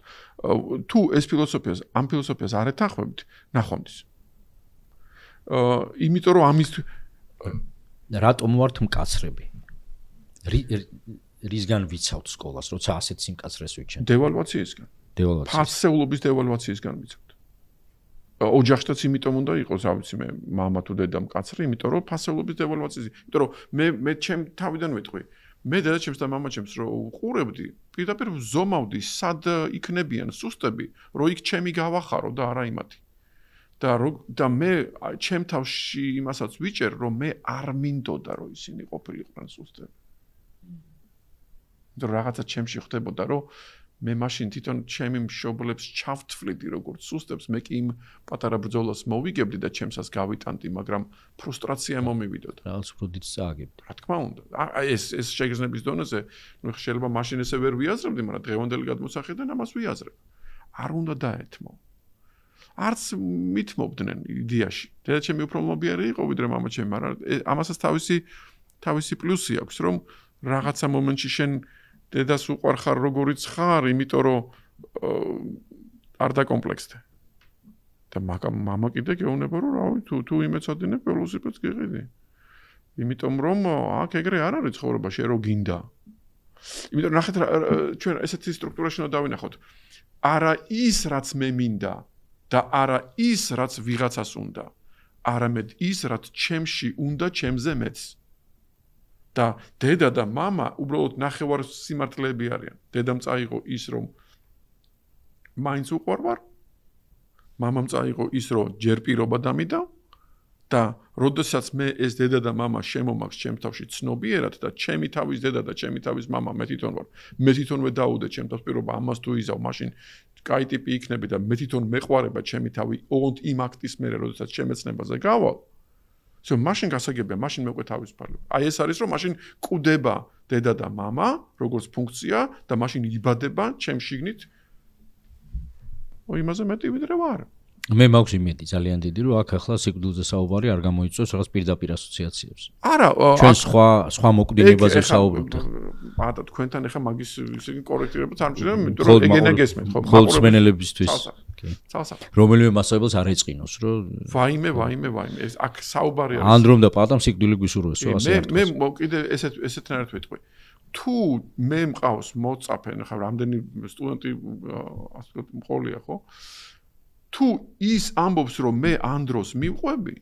თუ ეს ამ ფილოსოფიას არ ეთანხმებით, ნახვამდის. იმიტომ რომ ამის რატომ ვართ მკაცრები? რისგან ვიცავთ სკოლას, როცა ასეთ სიმკაცრეს ვიჩენთ? დევალვაციისგან. ფასეულობის დევალვაციისგან ვიცავთ. ოჯახშიც იმიტომ უნდა იყოს, რა ვიცი მე, მამა თუ დედა მკაცრი, იმიტომ რომ ფასეულობის დევალვაციის, იმიტომ რომ მე ჩემ თავიდან ვიტყვი. მე დედაჩემს და მამაჩემს რო უყურებდი, პირდაპირ ვზომავდი, სად იქნებიან სუსტები, რომ იქ ჩემი გავახარო და არა იმათი. და მე ჩემ თავში იმასაც ვიჭერ, რომ მე არ მინდოდა, რომ ისინი ყოფილიყვნენ სუსტები. და რაღაცა ჩემში ხდებოდა, რომ მე მაშინ თვითონ ჩემი მშობლებს ჩავთვლიდი როგორც სუსტებს, მე კი იმ პატარა ბრძოლას მოვიგებდი და ჩემსაც გავიტანდი, მაგრამ ფრუსტრაცია მომივიდოდა. რაღაც უფრო დიდ წააგებდი. რა თქმა უნდა. ეს შეგრძნების დონეზე, ნუ შეიძლება მაშინ ესე ვერ ვიაზრებდი, მაგრამ დღევანდელი გადმოსახედიდან ამას ვიაზრებ. არ უნდა დაეთმო. არც მithმობდნენ იდეაში. დედაჩემი უფრო მომბიარი იყო ვიდრე მამაჩემი, მაგრამ ამასაც თავისი პლუსი აქვს, რომ რაღაცა მომენტში შენ დედას უყვარ ხარ როგორიც ხარ, იმიტომ რომ არ დაკომპლექსდე. და მამა კიდე გეუბნება, რომ რავი, თუ იმეცადინებ, ველოსიპედს გიყიდი. იმიტომ რომ აქ ეგრე არ არის ცხოვრება, შენ რო გინდა. იმიტომ ნახეთ ჩვენ ესეთი სტრუქტურაში უნდა დავინახოთ. არა ის, რაც მე მინდა და არა ის, რაც ვიღაცას უნდა. არამედ ის, რაც ჩემში უნდა ჩემზე მეც. და დედა და მამა უბრალოდ ნახევარ სიმართლეები არიან. დედამ წაიღო ის, რომ მაინც უყვარვარ, მამამ წაიღო ის, რომ ჯერ პირობა დამიდა და როდესაც მე ეს დედა და მამა შემომაქვს ჩემს თავში ცნობიერად და ჩემი თავის დედა და ჩემი თავის მამა მე თვითონ ვარ. მე თვითონვე დაუდე ჩემ თავს პირობა ამას თუ იზავ, მაშინ კაი ტიპი იქნები და მე თვითონ მეყვარება ჩემი თავი ოღონდ იმ აქტის მერე, როდესაც შემეცნებაზე გავალ. მაშინ გასაგებია, მაშინ მე უკვე თავისუფალი. აი ეს არის, რომ მაშინ კვდება დედა და მამა, როგორც ფუნქცია და მაშინ იბადება ჩემ შიგნით იმაზე მეტი ვიდრე ვარ. მე მაქვს იმედი ძალიან დიდი, რომ აქ ახლა სიკვდილზე საუბარი არ გამოიწვევს რაღაც პირდაპირ ასოციაციებს. არა, ჩვენ სხვა მოკვდინებაზე ვსაუბრობთ. ბატა თქვენთან ახლა მაგის ისინი კორექტირებაც არ მჭირდება, იმიტომ რომ ეგენა გესმით, ხო? ხოლმე მსმენელებისთვის. ცალსახ. რომელიმე მასწავლებელს არ ეწყინოს, რომ ვაიმე. ეს აქ საუბარი არის. ანდრომ და პატამ სიკვდილი გვისურვესო, ასე არ მე კიდე ესეთნაირად ვიტყვი. თუ მე მყავს მოწაფენ, ხა რამდენი სტუდენტი ასე ვთქვათ მყოლია, ხო? თუ ის ამბობს, რომ მე ანდროს მივყვები,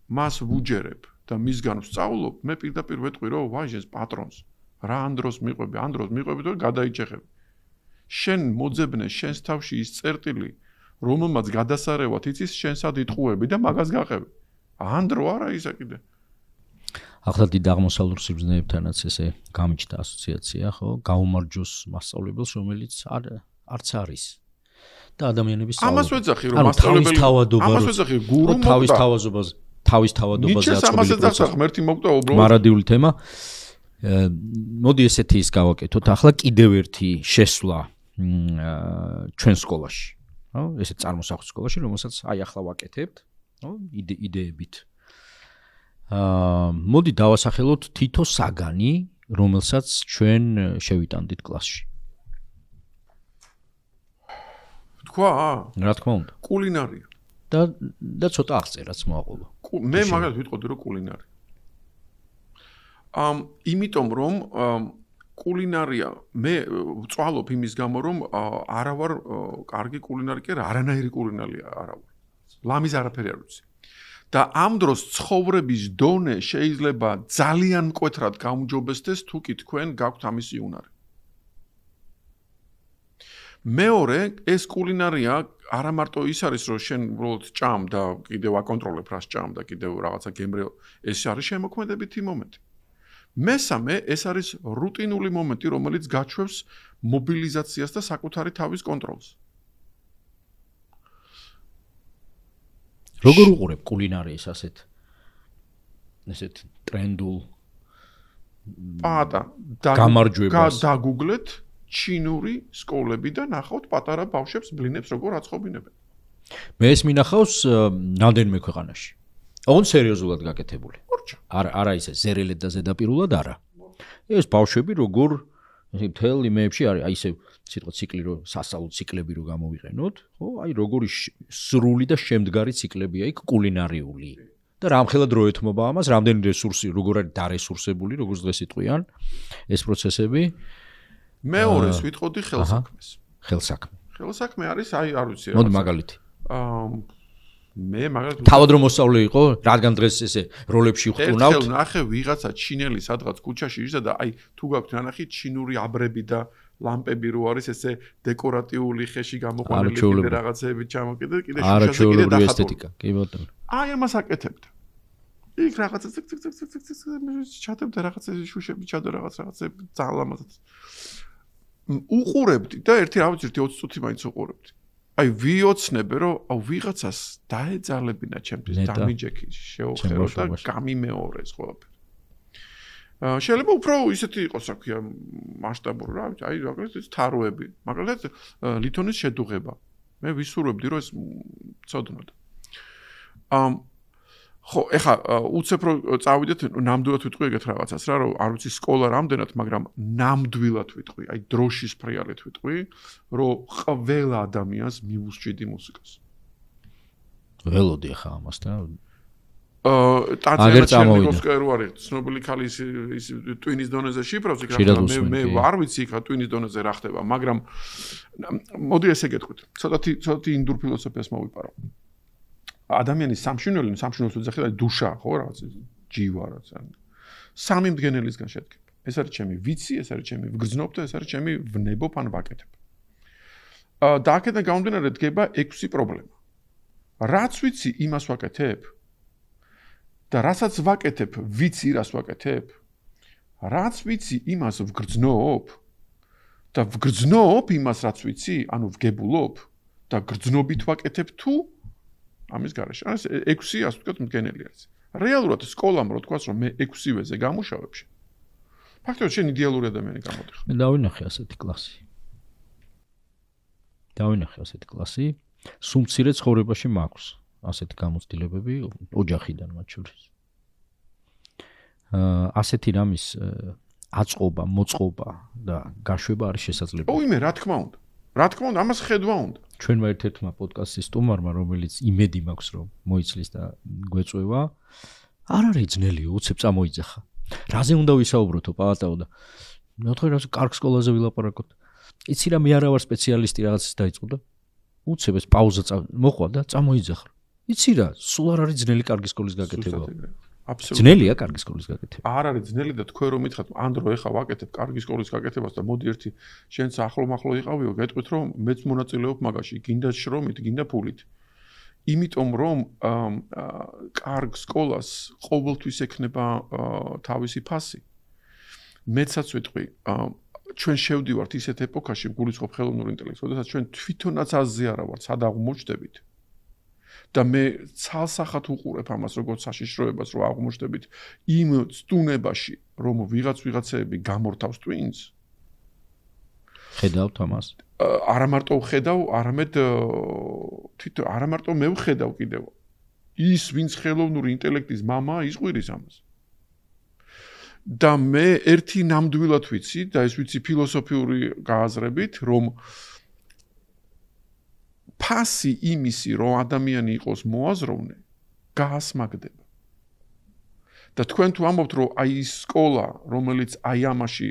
მას ვუჯერებ და მისგან ვსწავლობ, მე პირდაპირ ვეტყვი, რომ ვაჟეს პატრონს, რა ანდროს მივყვები, ანდროს მივყვები და გადაიჭეხები. შენ მოძებნე შენს თავში ის წერტილი, რომელმაც გადასარევად იცის შენსად იტყუები და მაგას გაყევი. ანდრო არა ისა კიდე. ახლა დიდ აღმოსავლურ სიბრძნეებთანაც ესე გამიჩნდა ასოციაცია, ხო? გაუმარჯოს მასწავლებელს, რომელიც არც არის. და ადამიანების ამას ვეძახი, რომ მასწავლებელი ამას ვეძახი, გურუ მოკდა. თავის თავადობაზე აწყობილი პროცესი. ღმერთი მოკდა უბრალოდ. მარადიული თემა. მოდი ესეთი ის გავაკეთოთ. ახლა კიდევ ერთი შესვლა ჩვენ სკოლაში. ხო? ესე წარმოსახვის სკოლაში, რომელსაც აი ახლა ვაკეთებთ, ხო? იდეებით. მოდი დავასახელოთ თითო საგანი, რომელსაც ჩვენ შევიტანდით კლასში. თქვა? რა თქმა უნდა. კულინარია. და ცოტა აღწერაც მოაყოლა. მე მაგალითად ვიტყოდი, რომ კულინარია. იმიტომ რომ კულინარია მე ვწვალობ იმის გამო, რომ არა ვარ კარგი კულინარი, კი არანაირი კულინარია არა ვარ. ლამის არაფერი არ ვიცი. და ამ დროს ცხოვრების დონე შეიძლება ძალიან მკვეთრად გაუმჯობესდეს, თუ კი თქვენ გაქვთ ამისი უნარი. მეორე, ეს კულინარია არა მარტო ის არის, რომ შენ უბრალოდ ჭამ და კიდევ აკონტროლებ რას ჭამ და კიდევ რაღაცა გემრიელ, ეს არის შემოქმედებითი მომენტი. მესამე, ეს არის რუტინული მომენტი, რომელიც გაჩვევს მობილიზაციას და საკუთარი თავის კონტროლს. როგორ უყურებ კულინარიის ასეთ ტრენდულ გამარჯვებას? დაგუგლეთ ჩინური სკოლები და ნახავთ პატარა ბავშვებს ბლინებს როგორ აწყობინებენ. მე ეს მინახავს რამდენიმე ქვეყანაში. ოღონდ სერიოზულად გაკეთებული. არა ისე ზერელად და ზედაპირულად არა. ეს ბავშვები როგორ მთელ იმეებში არის, აი ისე სიტყვა ციკლი რო სასწავლო ციკლები რო გამოვიყენოთ, ხო? აი როგორი სრული და შემდგარი ციკლებია იქ კულინარიული. და რამხელა დრო ეთმობა ამას, რამდენი რესურსი, როგორ არის დარესურსებული, როგორც დღეს იტყვიან ეს პროცესები. მეორეს ვიტყოდი ხელსაქმეს. ხელსაქმე არის, აი არ ვიცი რა. მოდი მაგალითი. მე მაგალითად თავად რომ მოსწავლე იყო, რადგან დღეს ესე როლებში ხვტუნავთ. ერთხელ ნახე ვიღაცა ჩინელი სადღაც ქუჩაში იშდა და აი თუ გაქვთ ნანახი ჩინური აბრები და ლამპები რო არის ესე დეკორატიული ხეში გამოყვანილი რაღაცეები ჩამოკიდე, კიდე შუშაზე კიდე ესთეტიკა. კი ბატონო. აი ამას აკეთებდა. იქ რაღაცა ჩადებდა რაღაცა შუშები ჩადო რაღაცეები ძალამაზად. უყურებდი და ერთი რა ვიცი 20 წუთი მაინც უყურებდი. აი ვიოცნებე რომ ვიღაცას დაეძალებინა ჩემთვის დამიჯექი შეოხერო და გამიმეორეს ყველაფერი. შეიძლება უფრო ისეთი იყოს, რა ქვია, მასშტაბური რა, აი მაგალითად თაროები, მაგალითად ლითონის შედუღება. მე ვისურვებდი რომ ეს ცოდნოდა. ხო, ეხა უცებ რომ წავიდეთ, ნამდვილად ვიტყვი ეგეთ რაღაცას რა, რომ არ ვიცი სკოლა რამდენად, მაგრამ ნამდვილად ვიტყვი, აი დროშის ფრიალით ვიტყვი, რომ ყველა ადამიანს მიუსჭიდი მუსიკას. ველოდი ახლა ამასთან. ტატიანა ჩერნიკოვსკაია რო არის, ცნობილი ქალი ის ტვინის დონეზე შიფრავს, იქ რა მე არ ვიცი იქ რა ტვინის დონეზე რა ხდება, მაგრამ მოდი ესე გეტყვით. ცოტათი ინდურ ფილოსოფიას მოვიპარო. ადამიანის სამშინელი, სამშინელს უძახილ დუშა, ხო, რაღაც ჯივა რაც არის. სამი მდგენელისგან შედგება. ეს არის ჩემი ვიცი, ეს არის ჩემი ვგრძნობ და ეს არის ჩემი ვნებობ ან ვაკეთებ. და აქედან გამომდინარე დგება 6 პრობლემა. რაც ვიცი, იმას ვაკეთებ. და რასაც ვაკეთებ, ვიცი რას ვაკეთებ. რაც ვიცი, იმას ვგრძნობ და ვგრძნობ იმას, რაც ვიცი, ანუ ვგებულობ და გრძნობით ვაკეთებ თუ ამის გარეშე. ანუ 6 ასე ვთქვათ მდგენელი არის. რეალურად სკოლამ რო თქვას, რომ მე 6-ვეზე გამუშავებ შენ. ფაქტობრივად შენ იდეალური ადამიანი გამოდიხარ. მე დავინახე ასეთი კლასი. სულ მცირე ცხოვრებაში მაქვს ასეთი გამოცდილებები ოჯახიდან მათ შორის. ასეთი რამის აწყობა, მოწყობა და გაშვება არის შესაძლებელი. ოიმე, რა თქმა უნდა. რა თქმა უნდა, ამას ხედვა უნდა. ჩვენმა ერთ-ერთმა პოდკასტის სტუმარმა, რომელიც იმედი მაქვს, რომ მოიცლის და გვეწვევა, არ არის ძნელიო, უცებ წამოიძახა. რაზე უნდა ვისაუბროთო, პალატაო და მე ვთქვი, რა კარგ სკოლაზე ვილაპარაკოთ. იცი რა, მე არა ვარ სპეციალისტი რაღაცის დაიწყო და უცებ ეს პაუზა მოყვა და წამოიძახა. იცი რა, სულ არ არის ძნელი კარგი სკოლის გაკეთება. აბსოლუტურად. ძნელია კარგი სკოლის გაკეთება. არ არის ძნელი და თქვენ რომ მითხრათ, ანდრო ეხა ვაკეთებ კარგი სკოლის გაკეთებას და მოდი ერთი შენც ახლო-მახლო იყავიო, გეტყვით რომ მეც მონაწილეობ მაგაში, გინდა შრომით, გინდა ფულით. იმიტომ რომ კარგ სკოლას ყოველთვის ექნება თავისი ფასი. მეცაც ვიტყვი, ჩვენ შევდივართ ისეთ ეპოქაში, გულისხმობ ხელოვნურ ინტელექტს, როდესაც ჩვენ თვითონაც აზზე არა ვართ, სად აღმოჩნდებით. და მე ცალსახად უყურებ ამას, როგორც საშიშროებას, რომ აღმოჩნდებით იმ სტუნებაში, რომ ვიღაცეები გამორთავს twins. ხედავთ ამას? არა მარტო ვხედავ, არამედ თვითონ არა მარტო მე ვხედავ კიდევ. ის, ვინც ხელოვნური ინტელექტის მამაა, ისყვირის ამას. და მე ერთი ნამდვილად ვიცი და ეს ვიცი ფილოსოფიური გააზრებით, რომ ფასი იმისი, რომ ადამიანი იყოს მოაზროვნე, გაასმაგდება. და თქვენ თუ ამბობთ, რომ აი ის სკოლა, რომელიც აი ამაში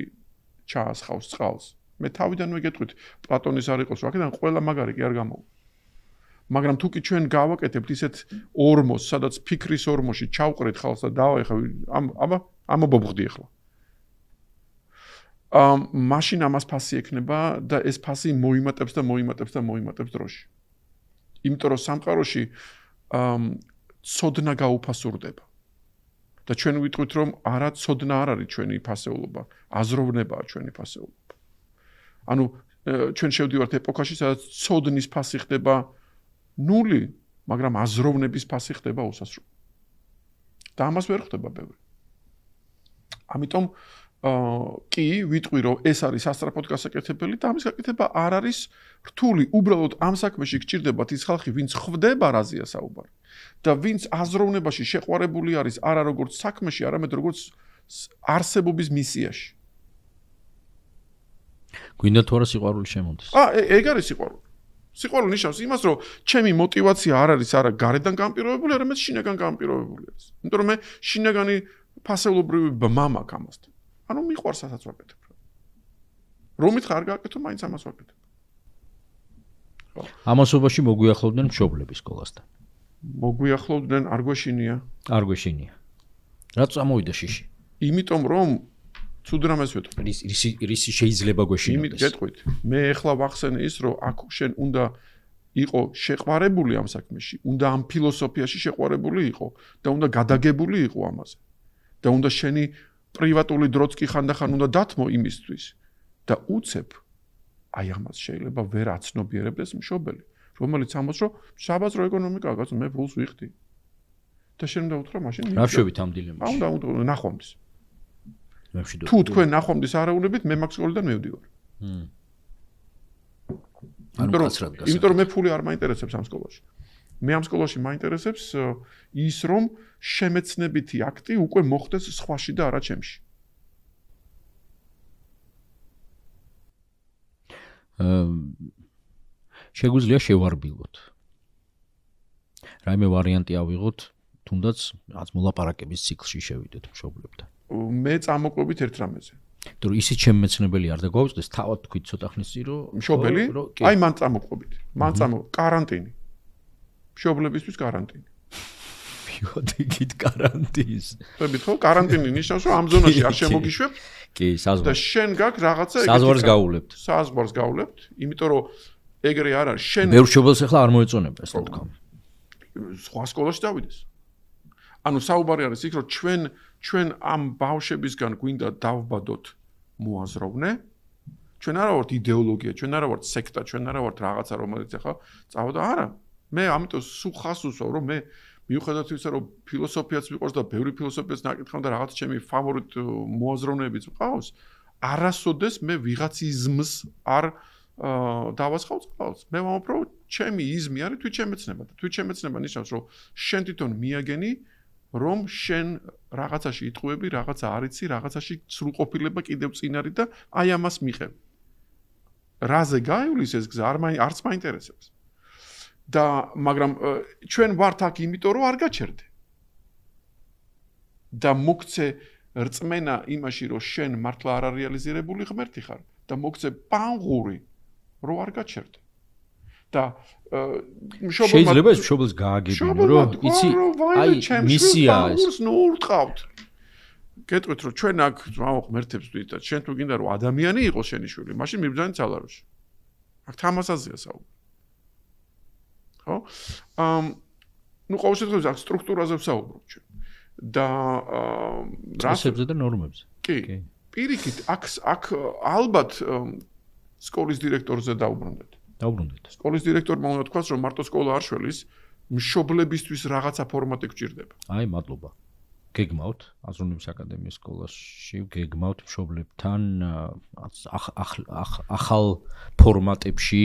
ჩაასხავს წყალს, მე თავიდანვე გეტყვით, პლატონის არ იყოს, აქედან ყველა მაგარი კი არ გამოვა. მაგრამ თუ კი ჩვენ გავაკეთებთ ისეთ ორმოს, სადაც ფიქრის ორმოში ჩავყრეთ ხალხს და დავაიხავ, ამობობხდი ახლა. მაშინ ამას ფასი ექნება და ეს ფასი მოიმატებს დროში. იმიტომ რომ სამყაროში ცოდნა გაუფასურდება. და ჩვენ ვიტყვით რომ არა ცოდნა არ არის ჩვენი ფასეულობა, აზროვნებაა ჩვენი ფასეულობა. ანუ ჩვენ შევდივართ ეპოქაში, სადაც ცოდნის ფასი ხდება ნული, მაგრამ აზროვნების ფასი ხდება უსასრულო. და ამას ვერ ხდება ბევრი. ამიტომ კი ვიტყვი რომ ეს არის სასწრაფოდ გასაკეთებელი და ამის გაკეთება არ არის რთული, უბრალოდ ამ საქმეში გჭირდებათ ის ხალხი, ვინც ხვდება რაზეა საუბარი და ვინც აზროვნებაში შეყვარებული არის არა როგორც საქმეში, არამედ როგორც არსებობის მისიაში. გვინდა თუ არა სიყვარული შემოდის? ეგ არის სიყვარული. სიყვარული ნიშნავს იმას, რომ ჩემი мотиваცია არ არის არა გარედან განპირობებული, არამედ შინაგან განპირობებული არის. იმიტომ რომ მე შინაგანი ფასეულობრივი ბმა მაქვს ამასთან. ანუ მიყვარს ასაც ვაკეთებ. რომით ხარ გააკეთო, მაინც ამას ვაკეთებ. ამასობაში მოგვიახლოვდნენ მშობლები სკოლასთან. მოგვიახლოვდნენ, არ გვეშინია. არ გვეშინია. რა წამოვიდა შიში? იმიტომ რომ ცუდ რამეს ვეთქვი. რისი შეიძლება გვეშინოს? იმით გეტყვით. მე ეხლა ვახსენე ის, რომ აქ შენ უნდა იყო შეყვარებული ამ საქმეში, უნდა ამ ფილოსოფიაში შეყვარებული იყო და უნდა გადაგებული იყო ამაზე. და უნდა შენი პრივატული დროც კი ხანდახან უნდა დათმო იმისთვის და უცებ აი ამას შეიძლება ვერ აცნობიერებდეს მშობელი, რომელიც ამბობს, რომ საბაზრო ეკონომიკა გაც მე ფულს ვიხდი. და შენ უნდა უთხრა მაშინ რა შევით ამ დილემაში? უნდა ნახვამდის. თუ თქვენ ნახვამდის არაუნებით, მე მაგ სკოლიდან მივდივარ. იმიტომ რომ მე ფული არ მაინტერესებს ამ სკოლაში. მე ამ სკოლაში მაინტერესებს ის, რომ შემეცნებითი აქტი უკვე მოხდეს სხვაში და არა ჩემში. შეგვიძლია შევარბილოთ. რაიმე ვარიანტი ავიღოთ, თუნდაც რაც მოლაპარაკების ციკლში შევიდეთ მშობლებთან. მე წამოყვებით ერთ რამეზე. თუ ისიც შემეცნებელი არ დაგვაუწყდეს, თავად თქვით ცოტა ხნის წინ, რომ მშობელი, აი მან წამოყვებით. კარანტინი. მშობლებისთვის каранტინი. მივადგით каранტინს. ხებით ხო? каранტინი ნიშნავს, რომ ამ ზონაში არ შემოგიშვებთ. კი, საზღვარი. და შენ გაქვს რაღაცა საზღვარს გავულებთ. საზღვარს გავულებთ, იმიტომ რომ ეგრე არ არის. შენ ბევრ მშობელს ახლა არ მოეწონება ეს თქო. სხვა სკოლაში დავიდეს. ანუ საუბარი არის იქ, რომ ჩვენ ამ ბავშვებისგან გვინდა დავბადოთ მოაზროვნე. ჩვენ არა ვართ იდეოლოგია, ჩვენ არა ვართ სექტა, ჩვენ არა ვართ რაღაცა, რომელიც ახლა წავდა, არა. მე ამიტომ სულ ხას უსვავ, რომ მე მიუხედავად იმისა, რომ ფილოსოფიაც მიყვარს და ბევრი ფილოსოფიას ნაკითხავ და რაღაც ჩემი ფავორიტ მოაზროვნეებიც მყავს, არასოდეს მე ვიღაციზმს არ დავასხავ წყალს. მე ვამბობ, რომ ჩემი იზმი არის თვითშემეცნება და თვითშემეცნება ნიშნავს, რომ შენ თვითონ მიაგენი, რომ შენ რაღაცაში იტყუები, რაღაცა არიცი, რაღაცაში სრულყოფილება კიდევ წინ არის და აი ამას მიღებ. რაზე გაივლის ეს გზა არც მაინტერესებს. და მაგრამ ჩვენ ვართ აქ იმიტომ რომ არ გაჩერდე. და მოგცე რწმენა იმაში რომ შენ მართლა არ რეალიზირებული ღმერთი ხარ და მოგცე პანღური რომ არ გაჩერდე. და შეიძლება ეს მშობელს გააგებინო რომ იცი აი მისია ეს ნუ ურტყავთ. გეტყვით რომ ჩვენ აქ ღმერთებს ვიტყვით შენ თუ გინდა რომ ადამიანი იყოს შენი შვილი მაშინ მიბრძანი ცალაროში. აქ თამასაზეა საუბარი. ხო? ნუ ყოველ შემთხვევაში აქ სტრუქტურაზე ვსაუბრობ ჩვენ. და რასებზე და ნორმებზე. კი. პირიქით აქ ალბათ სკოლის დირექტორზე დაუბრუნდეთ. სკოლის დირექტორმა უნდა თქვას, რომ მარტო სკოლა არ შველის, მშობლებისთვის რაღაცა ფორმატი გჭირდება. აი, მადლობა. გეგმავთ აზროვნების აკადემიის სკოლაში, გეგმავთ მშობლებთან ახალ ფორმატებში.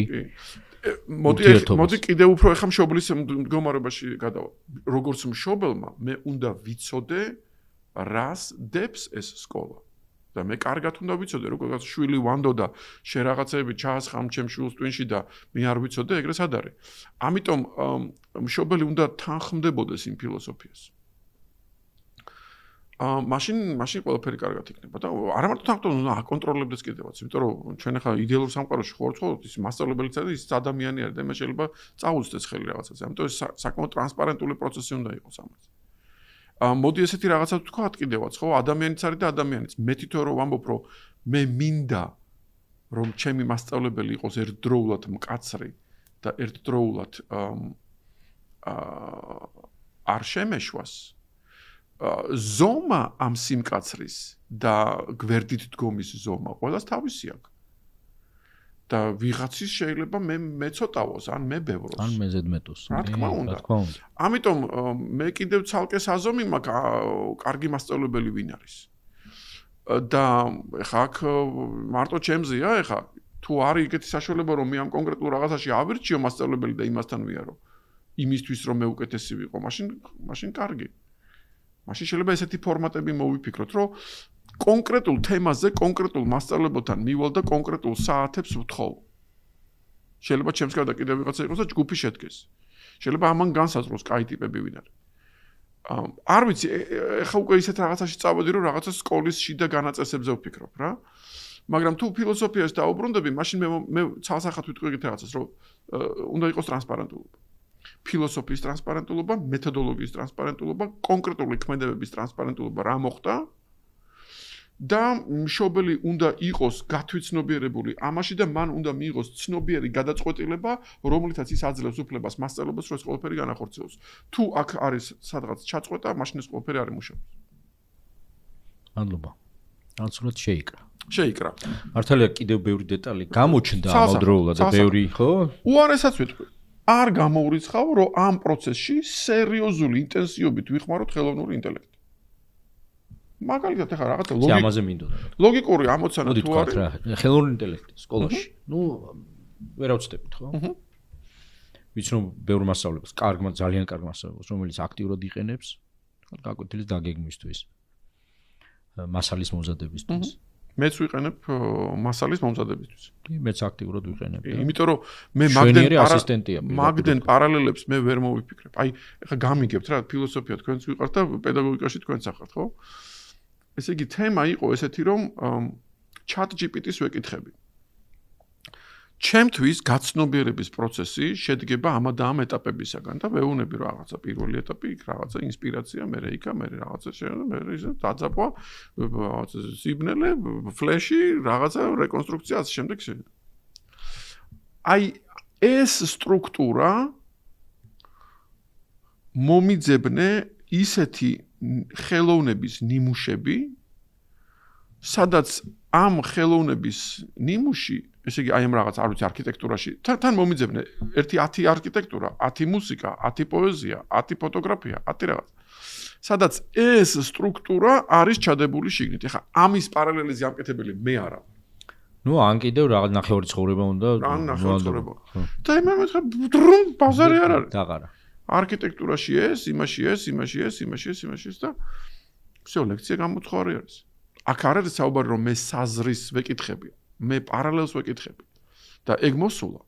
მოდი კიდევ უფრო ახლა მშობლის მდგომარეობაში გადავა. როგორც მშობელმა მე უნდა ვიცოდე რას დებს ეს სკოლა. და მე კარგად უნდა ვიცოდე, როგორც შვილი ვანდო და შენ რაღაცები ჩაასხამ ჩემ შვილს twin-ში და მე არ ვიცოდე, ეგრე სად არის. ამიტომ მშობელი უნდა თანხმდებოდეს იმ ფილოსოფიას. მაშინ ყველაფერი კარგად იქნება და არა მარტო თანხმდებოდეს, უნდა აკონტროლებდეს კიდევაც, იმიტომ რომ ჩვენ ახლა იდეალურ სამყაროში ხوارთ ხოლმე ის მასწავლებელიც არის, ის ადამიანი არის და მე შეიძლება წაუწდეს ხელი რაღაცაზე. ამიტომ ეს საკმაოდ ტრანსპარენტული პროცესი უნდა იყოს ამაზე. მოდი ესეთი რაღაცა ვთქვათ კიდევაც, ხო? ადამიანიც არის და ადამიანიც. მე თვითონ რომ ვამბობ, რომ მე მინდა რომ ჩემი მასწავლებელი იყოს ერთდროულად მკაცრი და ერთდროულად არ შემეშვას. ზომა ამ სიმკაცრის და გვერდით დგომის ზომა ყველას თავისი აქვს. და ვიღაცის შეიძლება მე ცოტავოს, ან მე ბევროს. ან მე ზედმეტოს. რა თქმა უნდა. ამიტომ მე კიდევ ცალკე საზომი მაქვს კარგი მასწავლებელი ვინ არის. და ეხა აქ მარტო ჩემზეა, ეხა თუ არის ეგეთი საშუალება რომ მე ამ კონკრეტულ რაღაცაში ავირჩიო მასწავლებელი და იმასთან ვიარო. იმისთვის რომ მე უკეთესი ვიყო, მაშინ კარგი. მაშინ შეიძლება ესეთი ფორმატები მოვიფიქროთ, რომ კონკრეტულ თემაზე, კონკრეტულ მასწავლებელთან მივალ და კონკრეტულ საათებს ვთხოვ. შეიძლება ჩემს გარდა კიდევ ვიღაცა იყოს და ჯგუფი შედგეს. შეიძლება ამან განსაზღვროს კაი ტიპები ვინ არის. არ ვიცი, ეხა უკვე ისეთ რაღაცაში წავედი, რომ რაღაცა სკოლის შიდა განაწესებზე ვფიქრობ რა. მაგრამ თუ ფილოსოფიას დაუბრუნდები, მაშინ მე ცალსახად ვიტყვი ეგეთ რაღაცას, რომ უნდა იყოს ტრანსპარენტულობა. ფილოსოფიის ტრანსპარენტულობა, მეთოდოლოგიის ტრანსპარენტულობა, კონკრეტული ქმედებების ტრანსპარენტულობა რა მოხდა და მშობელი უნდა იყოს გათვითცნობიერებული ამაში და მან უნდა მიიღოს ცნობიერი გადაწყვეტილება, რომლითაც ის აძლევს უფლებას მასწავლებლებს, რომ ეს ყველაფერი განახორციელოს. თუ აქ არის სადღაც ჩაწყვეტა, მაშინ ეს ყველაფერი არ იმუშავებს. მადლობა. absolut შეიკრა. მართალია კიდევ ბევრი დეტალი გამოჩნდა ამავდროულად და ბევრი, ხო? უარესაც ვიტყვი. არ გამოურიცხავ, რომ ამ პროცესში სერიოზული ინტენსივობით ვიხმაროთ ხელოვნური ინტელექტი. მაგალითად ახლა რაღაცა ლოგიკური ამოცანა თუ არის რა ხელოვნური ინტელექტი სკოლაში. ნუ ვერავწდებით, ხო? ვიცი რომ ბევრ მასწავლებლებს, ძალიან კარგ მასწავლებლებს, რომელიც აქტიურად იყენებს გაკვეთილის დაგეგმვისთვის. მასალის მომზადებისთვის. მეც ვიყენებ მასალის მომზადებისთვის. კი, მეც აქტიურად ვიყენებ. იმიტომ რომ მე მაგდენ პარალელებს მე ვერ მოვიფიქრებ. აი, ახლა გამიგებთ რა, ფილოსოფია თქვენც ვიყართ და პედაგოგიკაში თქვენც ახართ, ხო? ესე იგი, თემა იყო ესეთი, რომ ChatGPT-ს ვეკითხები. ჩემთვის გაცნობიერების პროცესი შედგება ამ და ამ ეტაპებისაგან და ვეუბნები რომ რაღაცა პირველი ეტაპი, იქ რაღაცა ინსპირაცია, მე რაღაცა მე ისე დაძაბვა, რაღაცა სიბნელე, ფლეში, რაღაცა რეკონსტრუქცია ასე შემდეგ. აი ეს სტრუქტურა მომიძებნე ისეთი ხელოვნების ნიმუშები, სადაც ამ ხელოვნების ნიმუში, ესე იგი, აი ამ რაღაც, არ ვიცი, არქიტექტურაში, თან მომიძებნე ერთი 10 არქიტექტურა, 10 მუსიკა, 10 პოეზია, 10 ფოტოგრაფია, 10 რაღაც. სადაც ეს სტრუქტურა არის ჩადებული შიგნით. ეხლა ამის პარალელიზე ამკეთებელი მე არა. ნუ ან კიდევ რაღაც ნახევარი ცხოვრება უნდა. ან ნახევარი ცხოვრება. და მე მეთქე დრუმ ბაზარი არ არის. დაღარა. არქიტექტურაში ეს, იმაში ეს და всё, ლექცია გამოცხარი არის. აქ არ არის საუბარი რომ მე საზრის ვეკითხები, მე პარალელს ვეკითხები. და ეგ მოსულა.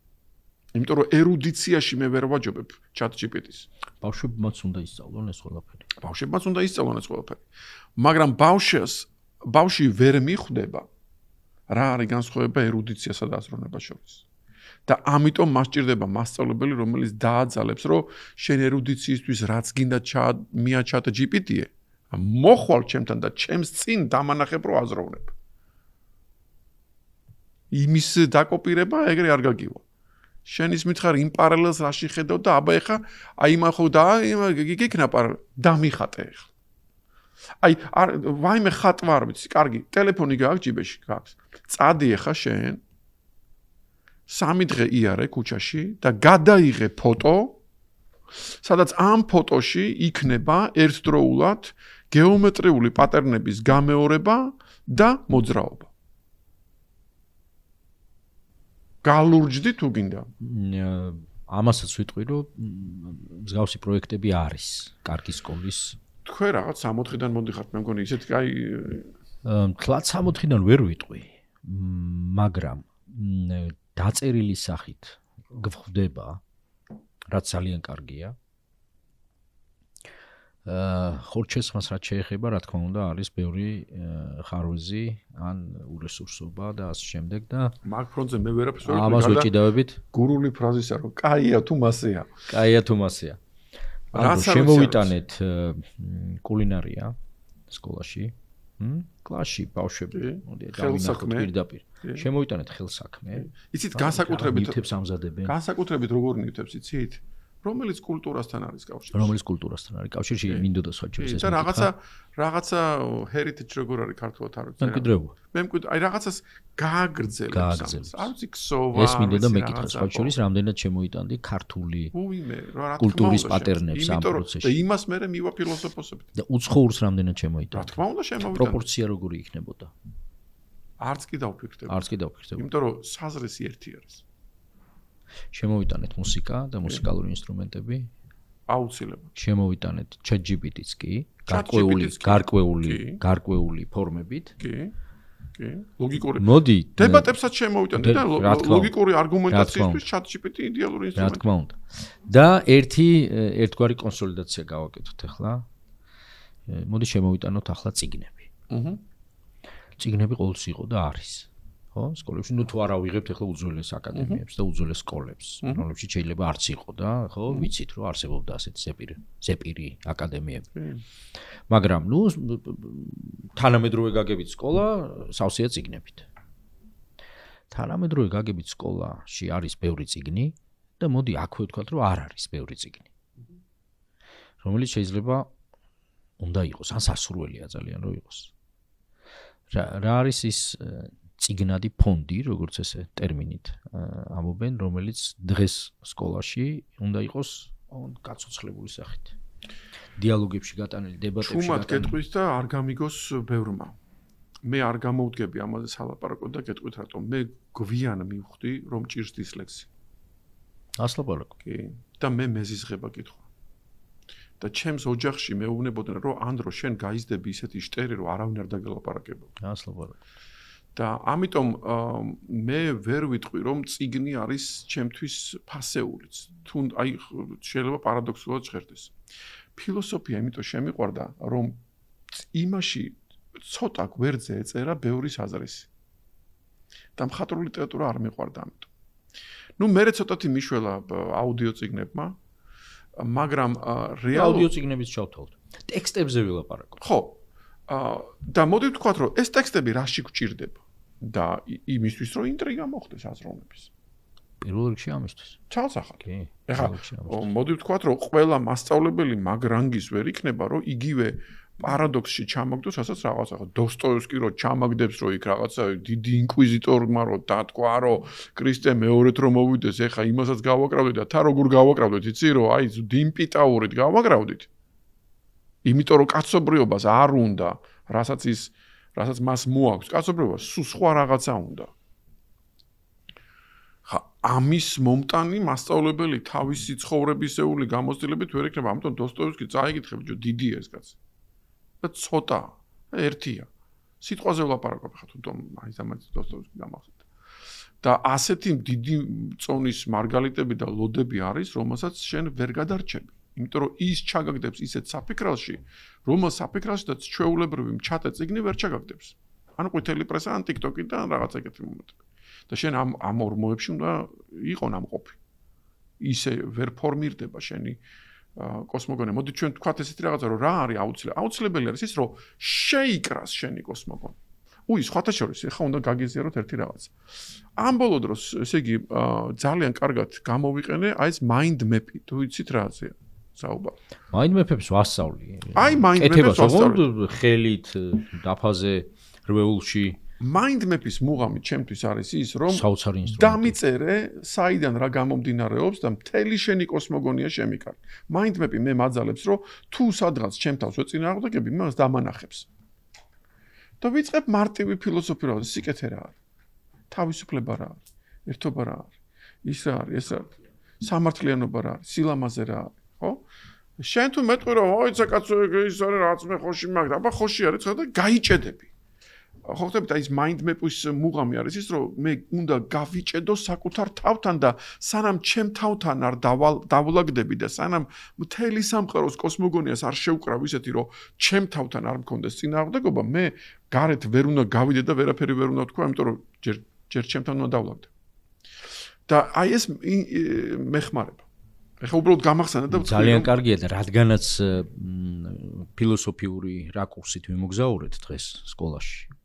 იმიტომ რომ ერუდიციაში მე ვერ ვაჯობებ ChatGPT-ს. ბავშვებმაც უნდა ისწავლონ ეს ყველაფერი. ბავშვებმაც უნდა ისწავლონ ეს ყველაფერი. მაგრამ ბავშვი ვერ მიხვდება რა არის განსხვავება ერუდიციასა და აზროვნებას შორის. და ამიტომ მას ჭირდება მასწავლებელი, რომელიც დააძალებს, რომ შენ ერუდიციისთვის რაც გინდა მიაჩათ GPT-ე, მოხვალ ჩემთან და ჩემს წინ დამანახებ რომ აზროვნებ. იმის დაკოპირება ეგრე არ გაგივა. შენ ის მითხარ იმ პარალელს რაში ხედავ და აბა ეხა აი იმან ხო და იქნა პარალელი დამიხატე ეხლა. აი ვაიმე ხატვა არ ვიცი, კარგი, ტელეფონი გააქვს ჯიბეში, გაქვს. წადი ეხა შენ 3 დღე იარე ქუჩაში და გადაიღე ფოტო, სადაც ამ ფოტოში იქნება ერთდროულად გეომეტრიული პატერნების გამეორება და მოძრაობა. გალურჯდი თუ გინდა. ამასაც ვიტყვი, რომ მსგავსი პროექტები არის კარგი სკოლის. თქვენ რაღაც 60-დან მოდიხართ, მე მგონი ისეთ კაი თლაც 60-დან ვერ ვიტყვი, მაგრამ დაწერილი სახით გვხვდება, რაც ძალიან კარგია. ხორჩესმას რაც შეეხება, რა თქმა უნდა, არის ბევრი ხარვეზი, ან ურესურსობა და ასე შემდეგ და მაგ ფრონტზე მე ვერაფერს ვერ ამას ვეჭიდავებით. გურული ფრაზისა რომ კაია თუ მასეა. კაია თუ მასეა. შემოვიტანეთ კულინარია სკოლაში. კლასში ბავშვები, მოდი დავინახოთ პირდაპირ. შემოვიტანეთ ხელსაქმე. იცით განსაკუთრებით ნივთებს ამზადებენ. განსაკუთრებით როგორ ნივთებს იცით? რომელიც კულტურასთან არის კავშირში. რომელიც კულტურასთან არის კავშირში, მინდოდა სხვაჩებს ეს. და რაღაცა heritage როგორ არის ქართულად არ ვიცი. მემკვიდრეობა. აი რაღაცას გააგრძელებს. არ ვიცი ქსოვა. ეს მინდოდა მეკითხა სხვაჩორის რამდენად შემოიტანდი ქართული კულტურის პატერნებს ამ პროცესში. და იმას მე მივა ფილოსოფოსებით. და უცხოურს რამდენად შემოიტანდი. რა თქმა უნდა შემოვიტანდი. პროპორცია როგორი იქნებოდა? არც კი დავფიქრდები. იმიტომ რომ საზრისი ერთი არის. შემოვიტანეთ მუსიკა და მუსიკალური ინსტრუმენტები. აუცილებლად. შემოვიტანეთ ChatGPT-ს კი, გარკვეული ფორმებით. კი. ლოგიკური. მოდი, დებატებსაც შემოვიტანეთ და ლოგიკური არგუმენტაციისთვის ChatGPT იდეალური ინსტრუმენტია. რა თქმა უნდა. და ერთგვარი კონსოლიდაცია გავაკეთოთ ახლა. მოდი შემოვიტანოთ ახლა წიგნები. წიგნები ყოველთვის იყო და არის. ხო, სკოლებში ნუ თუ არა ვიღებთ ახლა უძველეს აკადემიებს და უძველეს სკოლებს, რომლებშიც შეიძლება არც იყო და ხო, ვიცით რომ არსებობდა ასეთი ზეპირი აკადემიები. მაგრამ ნუ თანამედროვე გაგებით სკოლა სავსეა წიგნებით. თანამედროვე გაგებით სკოლაში არის ბევრი წიგნი და მოდი აქვე ვთქვათ რომ არ არის ბევრი წიგნი. რომელიც შეიძლება უნდა იყოს, ან სასურველია ძალიან რომ იყოს. რა არის ის წიგნადი ფონდი, როგორც ესე ტერმინით ამობენ, რომელიც დღეს სკოლაში უნდა იყოს გაცოცხლებული სახით. დიალოგებში გატანილი, დებატებში გატანილი. ჩუმად გეტყვის და არ გამიგოს ბევრმა. მე არ გამოვდგები ამაზე სალაპარაკოდ და გეტყვით რატომ. მე გვიან მივხვდი, რომ ჭირს დისლექსი. ასლაპარაკო. კი. და მე მეზიზღება კითხვა. და ჩემს ოჯახში მეუბნებოდნენ, რომ ანდრო შენ გაიზდები ისეთი შტერი, რომ არავინ არ დაგელაპარაკებოდა. ასლაპარაკო. და ამიტომ მე ვერ ვიტყვი რომ წიგნი არის ჩემთვის ფასეულიც. თუ აი შეიძლება პარადოქსულად ჟღერდეს. ფილოსოფია იმიტომ შემიყვარდა რომ იმაში ცოტა გვერდზე ეწერა ბევრი საზრისი. და მხატვრული ლიტერატურა არ მიყვარდა ამიტომ. ნუ მე ცოტათი მიშველა აუდიო წიგნებმა, მაგრამ აუდიო წიგნებიც ჩავთვალთ. ტექსტებზე ვილაპარაკობ. ხო. და მოდი ვთქვათ, რომ ეს ტექსტები რაში გვჭირდება და იმისთვის, რომ ინტრიგა მოხდეს აზროვნების. პირველ რიგში ამისთვის. ცალსახად. კი. ეხლა მოდი ვთქვათ, რომ ყველა მასწავლებელი მაგ რანგის ვერ იქნება, რომ იგივე პარადოქსში ჩამაგდოს, რასაც რაღაცა ხო დოსტოევსკი რო ჩამაგდებს, რომ იქ რაღაცა დიდი ინკვიზიტორმა რო დათქვა, რომ კრისტე მეორედ რომ მოვიდეს, ეხლა იმასაც გავაკრავდით და თა როგორ გავაკრავდით, იცი რომ აი დიმპიტაურით გავაკრავდით. იმიტომ რომ კაცობრიობას არ უნდა, რასაც მას მოაქვს, კაცობრიობას სულ სხვა რაღაცა უნდა. ხა ამის მომტანი მასწავლებელი თავისი ცხოვრებისეული გამოცდილებით ვერ იქნება, ამიტომ დოსტოევსკი წაიგითხებს, რომ დიდია ეს კაცი. და ცოტა, ერთია. სიტყვაზე ვლაპარაკობ ხა თუნდაც აი ამას დოსტოევსკი გამახსენდა. და ასეთი დიდი წონის მარგალიტები და ლოდები არის, რომელსაც შენ ვერ გადარჩები. იმიტომ რომ ის ჩაგაგდებს ისეთ საფიქრალში, რომელ საფიქრალშიც ჩვეულებრივი მჩატე წიგნი ვერ ჩაგაგდებს. ანუ ყვითელი პრესა, ან TikTok-ი და რაღაც ეგეთი მომენტები. და შენ ამ ორმოებში უნდა იყო ნამყოფი. ისე ვერ ფორმირდება შენი კოსმოგონია. მოდი ჩვენ თქვათ ესეთი რაღაცა, რომ რა არის აუცილებელი? აუცილებელი არის ის, რომ შეიკრას შენი კოსმოგონია. სხვათა შორის, ეხლა უნდა გაგიზიაროთ ერთი რაღაც. ამ ბოლო დროს, ესე იგი, ძალიან კარგად გამოვიყენე აი ეს mind map-ი. თუ იცით რა აზია? საუბარი. mind map-ებს ვასწავლი. აი mind map-ებს ვასწავლი. ხელით, დაფაზე, რვეულში. mind map-ის მუღამი ჩემთვის არის ის, რომ საოცარი ინსტრუმენტი. დამიწერე, საიდან რა გამომდინარეობს და მთელი შენი კოსმოგონია შემიკარგე. mind map-ი მე მაძალებს, რომ თუ სადღაც ჩემ თავს ვეწინააღმდეგები, მას დამანახებს. და ვიწყებ მარტივი ფილოსოფია, რა სიკეთე რა არის. თავისუფლება რა არის, ერთობა რა არის, ის რა არის, ეს რა არის, სამართლიანობა რა არის, სილამაზე რა არის, ხო? შენ თუ მეტყვი რომ ოიცა კაცო ის არის რაც მე ხოში მაგ, აბა ხოში არის ხო და გაიჭედები. ხო ხდებით აი ეს mind map-ის მუღამი არის ის რომ მე უნდა გავიჭედო საკუთარ თავთან და სანამ ჩემ თავთან არ დავლაგდები და სანამ მთელი სამყაროს კოსმოგონიას არ შევკრავ ისეთი რომ ჩემ თავთან არ მქონდეს წინააღმდეგობა მე გარეთ ვერ უნდა გავიდე და ვერაფერი ვერ უნდა თქვა იმიტომ რომ ჯერ ჩემთან უნდა დავლაგდე და აი ეს მეხმარება ეხლა უბრალოდ გამახსენა და ძალიან კარგია და რადგანაც ფილოსოფიური რაკურსით ვიმოგზაურეთ დღეს სკოლაში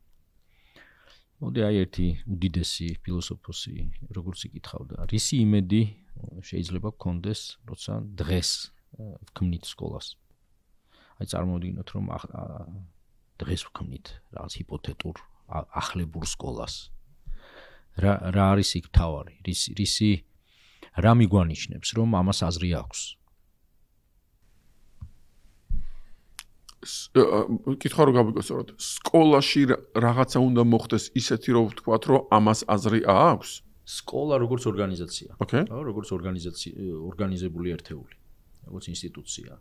მოდი აი ერთი უდიდესი ფილოსოფოსი როგორც იკითხავდა რისი იმედი შეიძლება გქონდეს როცა დღეს ვქმნით სკოლას აი წარმოვიდგინოთ რომ დღეს ვქმნით რაღაც ჰიპოთეტურ ახლებურ სკოლას რა არის იქ თავარი რისი რა მიგვანიშნებს რომ ამას აზრი აქვს კითხვა რო გავიგო სწორად სკოლაში რაღაცა უნდა მოხდეს ისეთი რომ ვთქვათ რომ ამას აზრი აქვს სკოლა როგორც ორგანიზაცია ოკეი როგორც ორგანიზებული ერთეული როგორც ინსტიტუცია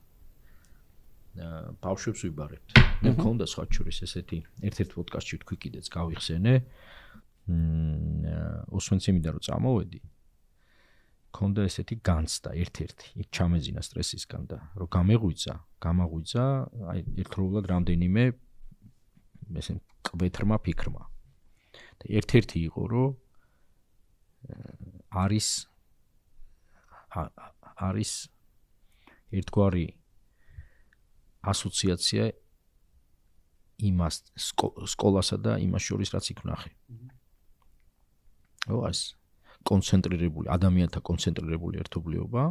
ბავშვებს ვიბარებთ მე მქონდა სხვა შორის ესეთი ერთ-ერთ პოდკასტში თქვი კიდეც გავიხსენე ოსვენციმიდან რომ წამოვედი კონდა ესეთი განცდა ერთ-ერთი იქ ჩამეძინა სტრესისგან და რომ გამაღვიძა აი ერთდროულად რამდენიმე ესე კვეთრმა ფიქრმა და ერთ-ერთი იყო რომ არის ერთგვარი ასოციაცია იმას სკოლასა და იმას შორის რაც იქ ვნახე ეს კონცენტრირებული ადამიანთა კონცენტრირებული ერთობლიობა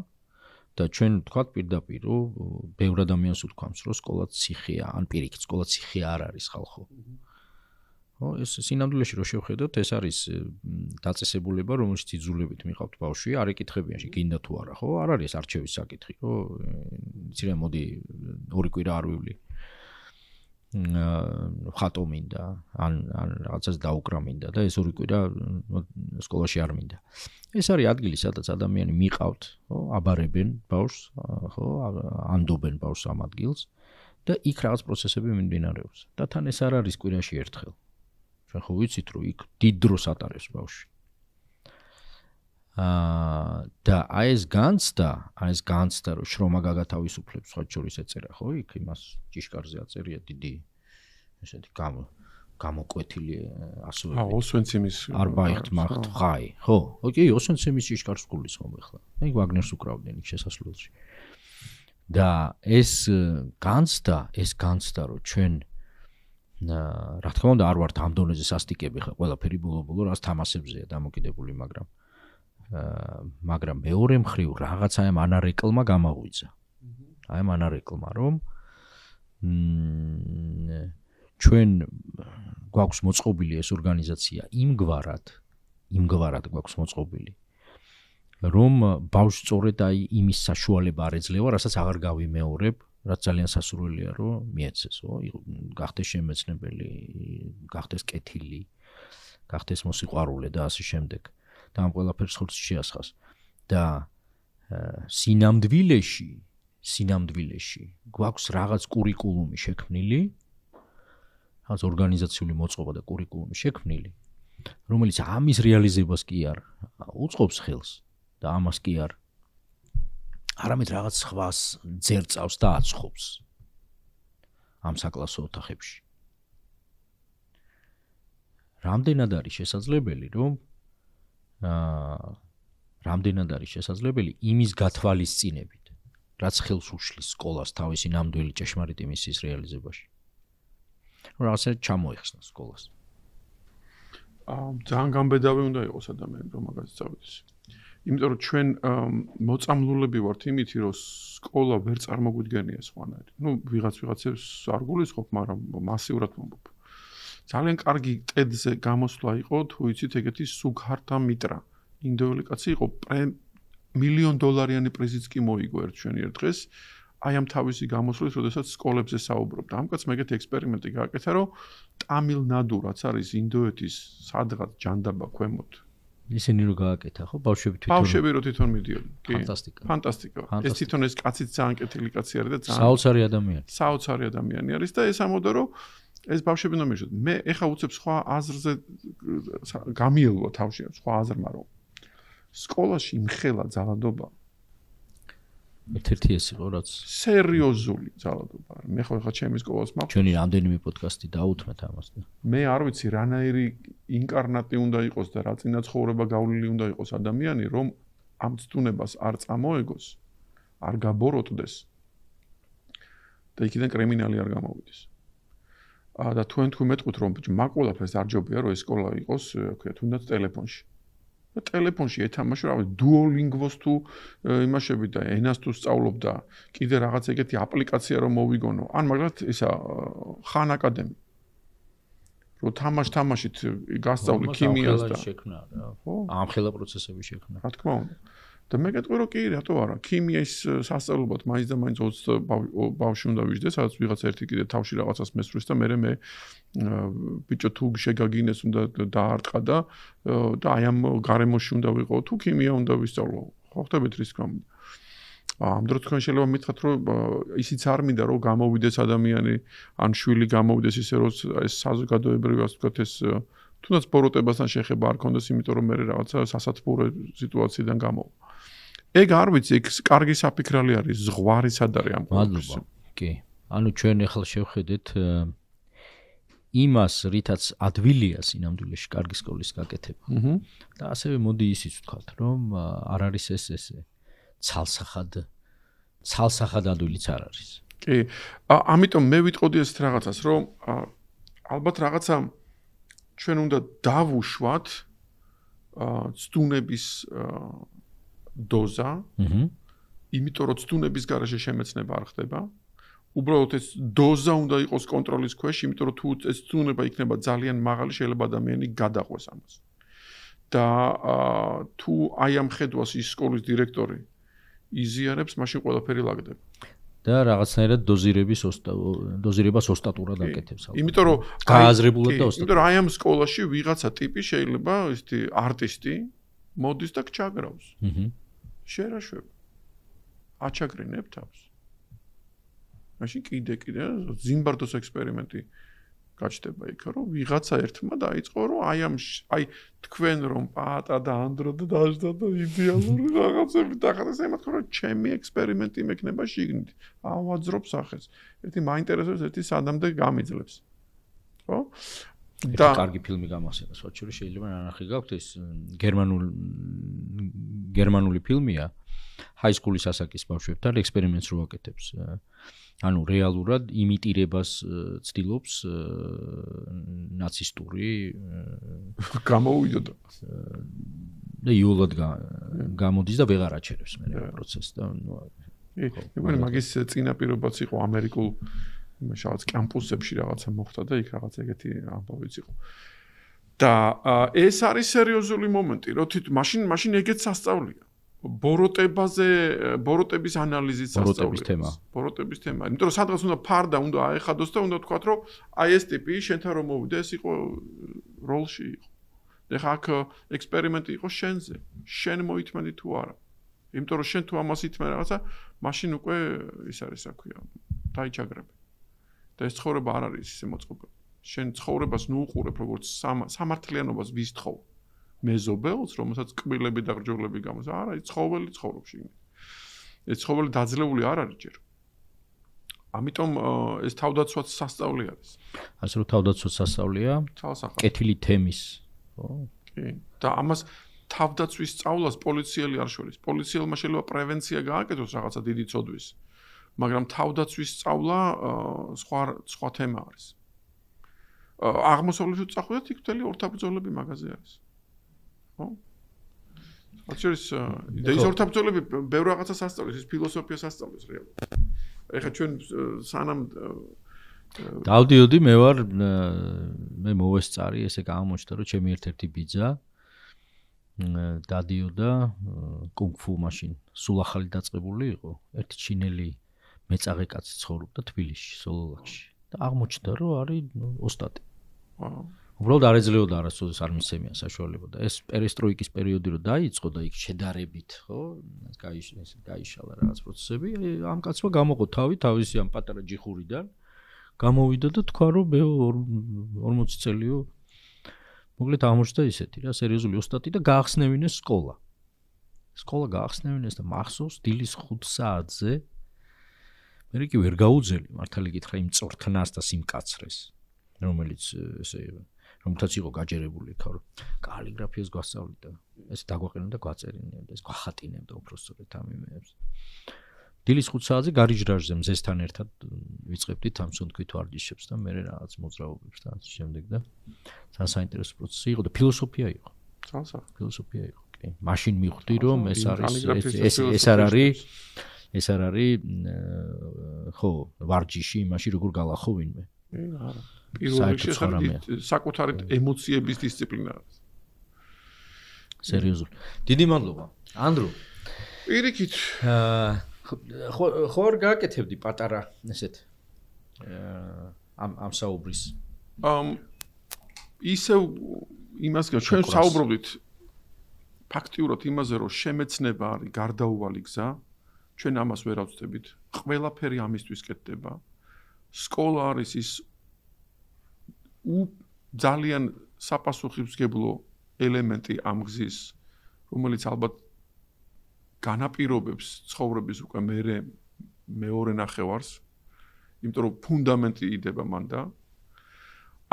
და ჩვენ ვთქვათ პირდაპირ რომ ბევრ ადამიანს უთქვამს რომ სკოლა ციხეა ან პირიქით სკოლა ციხე არ არის ხალხო ხო ეს სინამდვილეში რო შევხედოთ ეს არის დაწესებულება რომელშიც იძულებით მიყავთ ბავშვი არ ეკითხებიან გინდა თუ არა ხო არ არის არჩევის საკითხი ხო იცი რა მოდი ორი კვირა არ ვივლი ხატო მინდა ან რაღაცას დაუკრა მინდა და ეს ორი კვირა სკოლაში არ მინდა ეს არის ადგილი სადაც ადამიანი მიყავთ ხო აბარებენ ბავშვს ხო ანდობენ ბავშვს ამ ადგილს და იქ რაღაც პროცესები მიმდინარეობს და თან ეს არ არის კვირაში ერთხელ ჩვენ ხო ვიცით რომ იქ დიდ დროს ატარებს ბავშვი და აი ეს განცდა რომ შრომა გაგათავისუფლებს სხვა შორის ეწერა ხო იქ იმას ჭიშკარზე აწერია დიდი ესეთი გამოკვეთილი ასოები. ოსვენციმის Arbeit macht frei. ხო, ოკეი, ოსვენციმის იშკარს გულის ხომ ახლა. აი ვაგნერს უკრავდნენ იქ შესასვლელში. და ეს განცდა რომ ჩვენ რა თქმა უნდა არ ვართ ამ დონეზე სასტიკები ხა ყველაფერი ბოლო-ბოლო რას თამასებზეა დამოკიდებული, მაგრამ მეორე მხრივ რაღაცა ამ ანარეკლმა გამაღვიძა. აი ამ ანარეკლმა რომ ჩვენ გვაქვს მოწყობილი ეს ორგანიზაცია იმგვარად გვაქვს მოწყობილი რომ ბავშვს სწორედ აი იმის საშუალება არ ეძლევა, რასაც აღარ გავიმეორებ, რაც ძალიან სასურველია რომ მიეცეს, გახდეს შემეცნებელი, გახდეს კეთილი, გახდეს მოსიყვარულე და ასე შემდეგ. და ამ ყველაფერს ხორცში შეასხას. და სინამდვილეში გვაქვს რაღაც კურიკულუმი შექმნილი, რაღაც ორგანიზაციული მოწყობა და კურიკულუმი შექმნილი, რომელიც ამის რეალიზებას კი არ უწყობს ხელს და ამას კი არამედ რაღაც სხვას ძერწავს და აცხობს ამ საკლასო ოთახებში. რამდენად არის შესაძლებელი იმის გათვალისწინებით, რაც ხელს უშლის სკოლას თავისი ნამდვილი ჭეშმარიტი მისიის რეალიზებაში. რაღაცა ჩამოეხსნა სკოლას. ძალიან გამბედავი უნდა იყოს ადამიანი, რომ მაგას წავიდეს. იმიტომ რომ ჩვენ მოწამლულები ვართ იმითი, რომ სკოლა ვერ წარმოგვიდგენია სხვანაირი. ვიღაცებს არ გულისხმობ, მაგრამ მასიურად მომბობ. ძალიან კარგი ტედზე გამოსვლა იყო, თუ იცით, ეგეთი სუგჰართა მიტრა. ინდოელი კაცი იყო, $1,000,000 პრიზიც კი მოიგო ერთ დღეს. აი ამ თავისი გამოსვლის, როდესაც სკოლებზე საუბრობდა. ამ კაცს მეგეთი ექსპერიმენტი გააკეთა, რომ ტამილნადუ, რაც არის ინდოეთის სადღაც ჯანდაბა ქვემოთ. ისინი რო გააკეთა, ხო, ბავშვები რო თვითონ მიდიოდნენ. კი. ფანტასტიკა. ეს თვითონ ეს კაციც ძალიან კეთილი კაცი არის და ძალიან საოცარი ადამიანი არის და ეს ამბობდა, რომ ეს ბავშვები უნდა მიეშოთ. მე ეხა უცებ სხვა აზრზე გამიელვა თავში, სხვა აზრმა რომ სკოლაში იმხელა ძალადობა. ერთ-ერთი ეს იყო, რაც სერიოზული ძალადობა. მე ხო ეხა ჩემი სკოლას მაქვს. ჩვენი რამდენიმე პოდკასტი დაუთმეთ ამას და მე არ ვიცი რანაირი ინკარნატი უნდა იყოს და რა წინა ცხოვრება გავლილი უნდა იყოს ადამიანი, რომ ამ ცდუნებას არ წამოეგოს, არ გაბოროტდეს და იქიდან კრიმინალი არ გამოვიდეს. და თქვენ მეტყვით რომ მაგ ყველაფერს არ ჯობია რომ ეს სკოლა იყოს, ქვია, თუნდაც ტელეფონში. და ტელეფონში ეთამაშო რაღაც Duolingo-ს თუ იმაშები და ენას თუ სწავლობ და კიდე რაღაც ეგეთი აპლიკაცია რომ მოვიგონო. ან მაგალითად ისა ხან აკადემი. რომ თამაშით გასწავლი ქიმიას და შექმნა რა. ხო? ამხელა პროცესები შექმნა. რა თქმა უნდა. და მე გეტყვი რომ კი, რატო არა? ქიმიის სასწავლებლად მაინც და მაინც 20 ბავშვი უნდა ვიждდეს, სადაც ვიღაც ერთი კიდე თავში რაღაცას მესვრის და მე ბიჭო თუ შეგაგინეს უნდა დაარტყა და აი ამ გარემოში უნდა ვიყო, თუ ქიმია უნდა ვისწავლო. ხო ხტებით რის თქმა უნდა. ამ დროს თქვენ შეიძლება მითხრათ რომ ისიც არ მინდა რომ გამოვიდეს ადამიანი ან შვილი გამოვიდეს ისე რომ ეს საზოგადოებრივი ასე ვთქვათ ეს თუნდაც ბოროტებასთან შეხება არ კონდეს, იმიტომ რომ მე რაღაცა სასათბურე სიტუაციიდან გამოვა. ეგ არ ვიცი, ეგ კარგი საფიქრალი არის, ზღვარი სად არის ამ მადლობა. კი. ანუ ჩვენ ახლა შევხედეთ იმას, რითაც ადვილია სინამდვილეში კარგი სკოლის გაკეთება. და ასევე მოდი ისიც ვთქვათ, რომ არ არის ესე ცალსახად ადვილიც არ არის. კი. ამიტომ მე ვიტყოდი ეს რაღაცას, რომ ალბათ რაღაცა ჩვენ უნდა დავუშვათ ცდუნების დოზა, იმიტომ რომ ცდუნების garaშე შემეცნება არ ხდება. უბრალოდ ეს დოზა უნდა იყოს კონტროლის ქვეშ, იმიტომ რომ თუ ეს ცდუნება იქნება ძალიან მაღალი, შეიძლება ადამიანი გადაყვეს ამას. და თუ აი ამ ხედვას ის სკოლის დირექტორი იზიარებს, მაშინ ყველაფერი ლაგდება. და რაღაცნაირად დოზირებას ოსტატურად აკეთებს. იმიტომ რომ გააზრებულად და ოსტატურად. იმიტომ რომ აი ამ სკოლაში ვიღაცა ტიპი შეიძლება ესეთი არტისტი მოდის და გჩაგრავს. შერაშვება. აჩაგრინებ თავს. მაშინ კიდე ზიმბარდოს ექსპერიმენტი გაჩნდება იქ, რომ ვიღაცა ერთმა დაიწყო, რომ აი თქვენ რომ პატა და ანდრო და დაждდა და იდეალური რაღაცები დახარეს, ემათ რომ ჩემი ექსპერიმენტი მექნება შიგნით. ავაძრობ სახეს. ერთი მაინტერესებს, ერთი სადამდე გამიძლებს. ხო? და კარგი ფილმი გამახსენდა, სოჩური შეიძლება ნანახი გაქვთ ეს გერმანული ფილმია. High school-ის ასაკის ბავშვებთან ექსპერიმენტს რო აკეთებს. ანუ რეალურად იმიტირებას ცდილობს ნაცისტური გამოვიდოდა და იულად გამოდის და ვეღარ აჩერებს მე პროცესს და იმენ მაგის წინაპირობაც იყო ამერიკულ იმაშალაც კამპუსებში რაღაცა მოხდა და იქ რაღაც ეგეთი ამბავიც იყო. და ეს არის სერიოზული მომენტი, რო მაშინ ეგეც სასწაულია. ბოროტების ანალიზის სასწავლია. ბოროტების თემა. იმიტომ რომ სადღაც უნდა ფარდა, უნდა აეხადოს და უნდა თქვათ, რომ აი ეს ტიპი შენთან რომ მოვიდა, ეს იყო როლში იყო. ეხლა აქ ექსპერიმენტი იყო შენზე. შენ მოითმენდი თუ არა. იმიტომ რომ შენ თუ ამას ითმე რაღაცა, მაშინ უკვე ის არის, რა ქვია, დაიჩაგრები. და ეს ცხოვრება არ არის ისე მოწყობილი. შენ ცხოვრებას ნუ უყურებ როგორც სამართლიანობას ვისთხოვ. მეზობელს, რომელსაც კბილები და გრჯოლები გამოდის. არა, ის ცხოველი ცხოვრობს შიგნით. ეს ცხოველი დაძლეული არ არის ჯერ. ამიტომ ეს თავდაცვაც სასწავლი არის. ასე რომ თავდაცვაც სასწავლია. კეთილი თემის, ხო? კი. და ამას თავდაცვის სწავლას პოლიციელი არ შორის. პოლიციელმა შეიძლება პრევენცია გააკეთოს რაღაცა დიდი ცოდვის. მაგრამ თავდაცვის სწავლა სხვა თემა არის. აღმოსავლეთში წახვიდეთ, იქ მთელი ორთაბრძოლები მაგაზე არის. ხო? აჩვენებს ის ორთაბრძოლები ბევრ რაღაცას ასწავლის, ის ფილოსოფიას ასწავლის რეალურად. ეხლა ჩვენ სანამ დავდიოდი მე მოვესწარი, ესე გამოჩნდა, რომ ჩემი ერთ-ერთი ბიძა დადიოდა კუნგ-ფუ მაშინ, სულ ახალი დაწყებული იყო, ერთი ჩინელი მეწაღე კაცი ცხოვრობდა თბილისში, სოლოლაკში და აღმოჩნდა, რომ არის ოსტატი. უბრალოდ არ ეძლეოდა არასოდეს არ მისცემია საშუალება და ეს პერესტროიკის პერიოდი რო დაიწყო და იქ შედარებით, ხო, გაიშალა რაღაც პროცესები, ამ კაცმა გამოყო თავისი ამ პატარა ჯიხურიდან, გამოვიდა და თქვა, რომ მე 40 წელიო მოკლედ აღმოჩნდა ისეთი რა, სერიოზული ოსტატი და გაახსნევინეს სკოლა. სკოლა გაახსნევინეს და მახსოვს დილის 5 საათზე მე კი ვერ გაუძელი, მართალი გითხრა იმ წორთნას და სიმკაცრეს, რომელიც ესე რომელთაც იყო გაჯერებული იქ, რომ კალიგრაფიას გვასწავლიდა. ეს დაგვაყენებდა და გვაწერინებდა, ეს გვახატინებდა უბრალოდ ამ იმებს. დილის 5 საათზე გარიჟრაჟზე მზესთან ერთად ვიწყებდით ამ სუნთქვით ვარჯიშებს და მე რაღაც მოძრაობებს და ასე შემდეგ და ძალიან საინტერესო პროცესი იყო და ფილოსოფია იყო. ძალიან ფილოსოფია იყო, კი. მაშინ მივხვდი, რომ ეს არის ეს არ არის ხო, ვარჯიში, იმაში როგორ გალახო ვინმე. არა. პირველ რიგში საკუთარი ემოციების დისციპლინა არის. სერიოზული. დიდი მადლობა. ანდრო. პირიქით. ხო არ გააკეთებდი პატარა ესეთ ამ საუბრის. ისევ იმას ჩვენ საუბრობდით ფაქტიურად იმაზე, რომ შემეცნება არის გარდაუვალი გზა. ჩვენ ამას ვერ ავწდებით. ყველაფერი ამისთვის კეთდება. სკოლა არის ის ძალიან საპასუხისმგებლო ელემენტი ამ გზის, რომელიც ალბათ განაპირობებს ცხოვრების უკვე მეორე ნახევარს, იმიტომ რომ ფუნდამენტი იდება მან და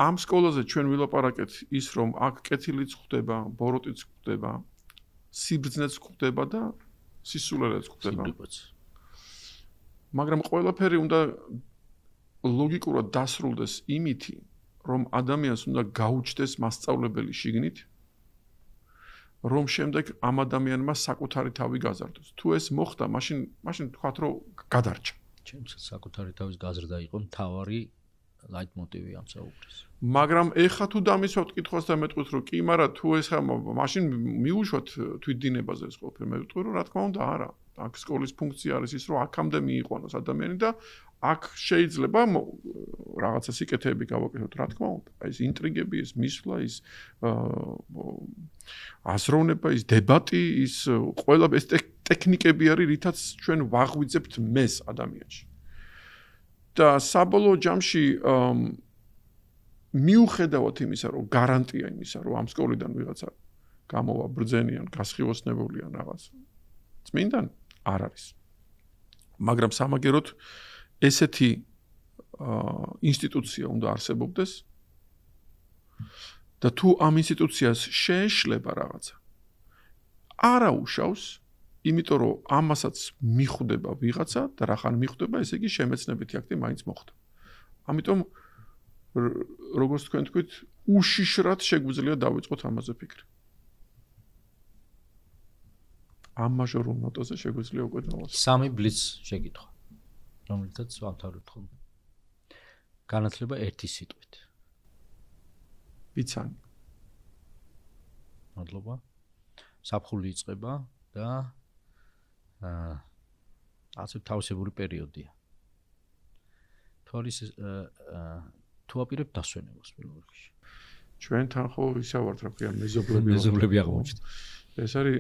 ამ სკოლაზე ჩვენ ვილაპარაკეთ ის, რომ აქ კეთილიც ხდება, ბოროტიც ხდება, სიბრძნეც ხდება და სისულელეც ხდება. მაგრამ ყველაფერი უნდა ლოგიკურად დასრულდეს იმითი, რომ ადამიანს უნდა გაუჩნდეს მასწავლებელი შიგნით, რომ შემდეგ ამ ადამიანმა საკუთარი თავი გაზარდოს. თუ ეს მოხდა, მაშინ თქვათ, რომ გადარჩა. ჩემს საკუთარი თავის გაზრდა იყო მთავარი ლაიტმოტივი ამ საუბრის. მაგრამ ეხა თუ დამისვავთ კითხვას და მეტყვით, რომ კი, მაგრამ თუ ეს მაშინ მიუშვათ თვითდინებაზე ეს ყველაფერი, მე ვიტყვი, რომ რა თქმა უნდა, არა. აქ სკოლის ფუნქცია არის ის, რომ აქამდე მიიყვანოს ადამიანი და აქ შეიძლება რაღაცა სიკეთეები გავაკეთოთ, რა თქმა უნდა. ეს ინტრიგები, ეს მისვლა, ის აზროვნება, ის დებატი, ის ყველა ეს ტექნიკები არის, რითაც ჩვენ ვაღვიძებთ მეს ადამიანში. და საბოლოო ჯამში მიუხედავად იმისა, რომ გარანტია იმისა, რომ ამ სკოლიდან ვიღაცა გამოვა ბრძენიან, გასხივოსნებულიან რაღაც წმინდან არ არის. მაგრამ სამაგეროდ ესეთი ინსტიტუცია უნდა არსებობდეს, და თუ ამ ინსტიტუციას შეეშლება რაღაცა არა უშავს, იმიტომ რომ ამასაც მიხვდება ვიღაცა და რახან მიხვდება, ესე იგი შემეცნებითი აქტი მაინც მოხდა. ამიტომ როგორც თქვენ თქვით, უშიშრად შეგვიძლია დავიწყოთ ამაზე ფიქრი. ამ მაჟორულ ნოტაზე შეგვიძლია უკვე დავასრულოთ. სამი ბლიც შეკითხვა, რომელთაც ვამთავრებთ ხოლმე. განათლება ერთი სიტყვით. ვიცანი. მადლობა. საფხული იწყება და ასე თავისებური პერიოდია. თუ აპირებ დასვენებას პირველ რიგში. ჩვენთან ხო ისა ვართ, რა ქვია, მეზობლები აღმოჩნდა. ეს არის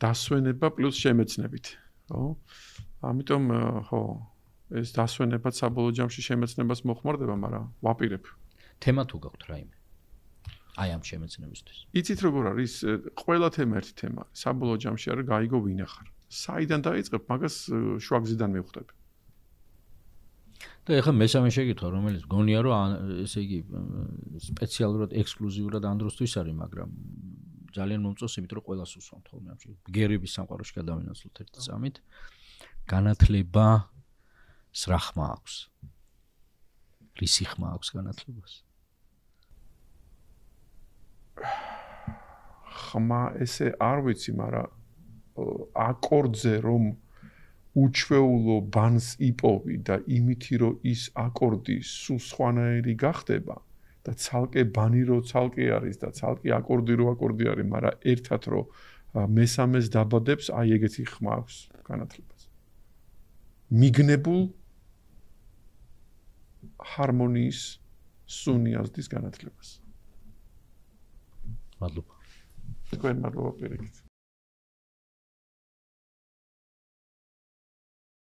დასვენება პლუს შემეცნებით, ხო? ამიტომ ხო, ეს დასვენებაც საბოლოო ჯამში შემეცნებას მოხმარდება, მაგრამ ვაპირებ. თემა თუ გაქვთ რაიმე? აი ამ შემეცნებისთვის. იცით როგორ არის? ყველა თემა ერთი თემა. საბოლოო ჯამში არის გაიგო ვინ ახარ. საიდან დაიწყებ, მაგას შვაგზიდან მივხვდები. და ეხლა მესამე შეკითხვა, რომელიც გონია რომ ესე იგი სპეციალურად ექსკლუზიურად ამ დროსთვის არის, მაგრამ ძალიან მომწონს, იმიტომ რომ ყველას უსვამთ ხოლმე ამ შეგ. ბგერების სამყაროში გადავინაცვლოთ ერთი წამით. განათლება სრახმა აქვს. რისი ხმა აქვს განათლებას? ხმა ესე არ ვიცი, მაგრამ აკორდზე რომ უჩვეულო ბანს იპოვი და იმითი რომ ის აკორდი სულ სხვანაირი გახდება და ცალკე ბანი რო ცალკე არის და ცალკე აკორდი რო აკორდი არის, მაგრამ ერთად რო მესამეს დაბადებს, აი ეგეთი ხმა აქვს განათლებას. მიგნებულ ჰარმონიის სუნიაზდის განათლებას. მადლობა. თქვენ მადლობა პირიქით.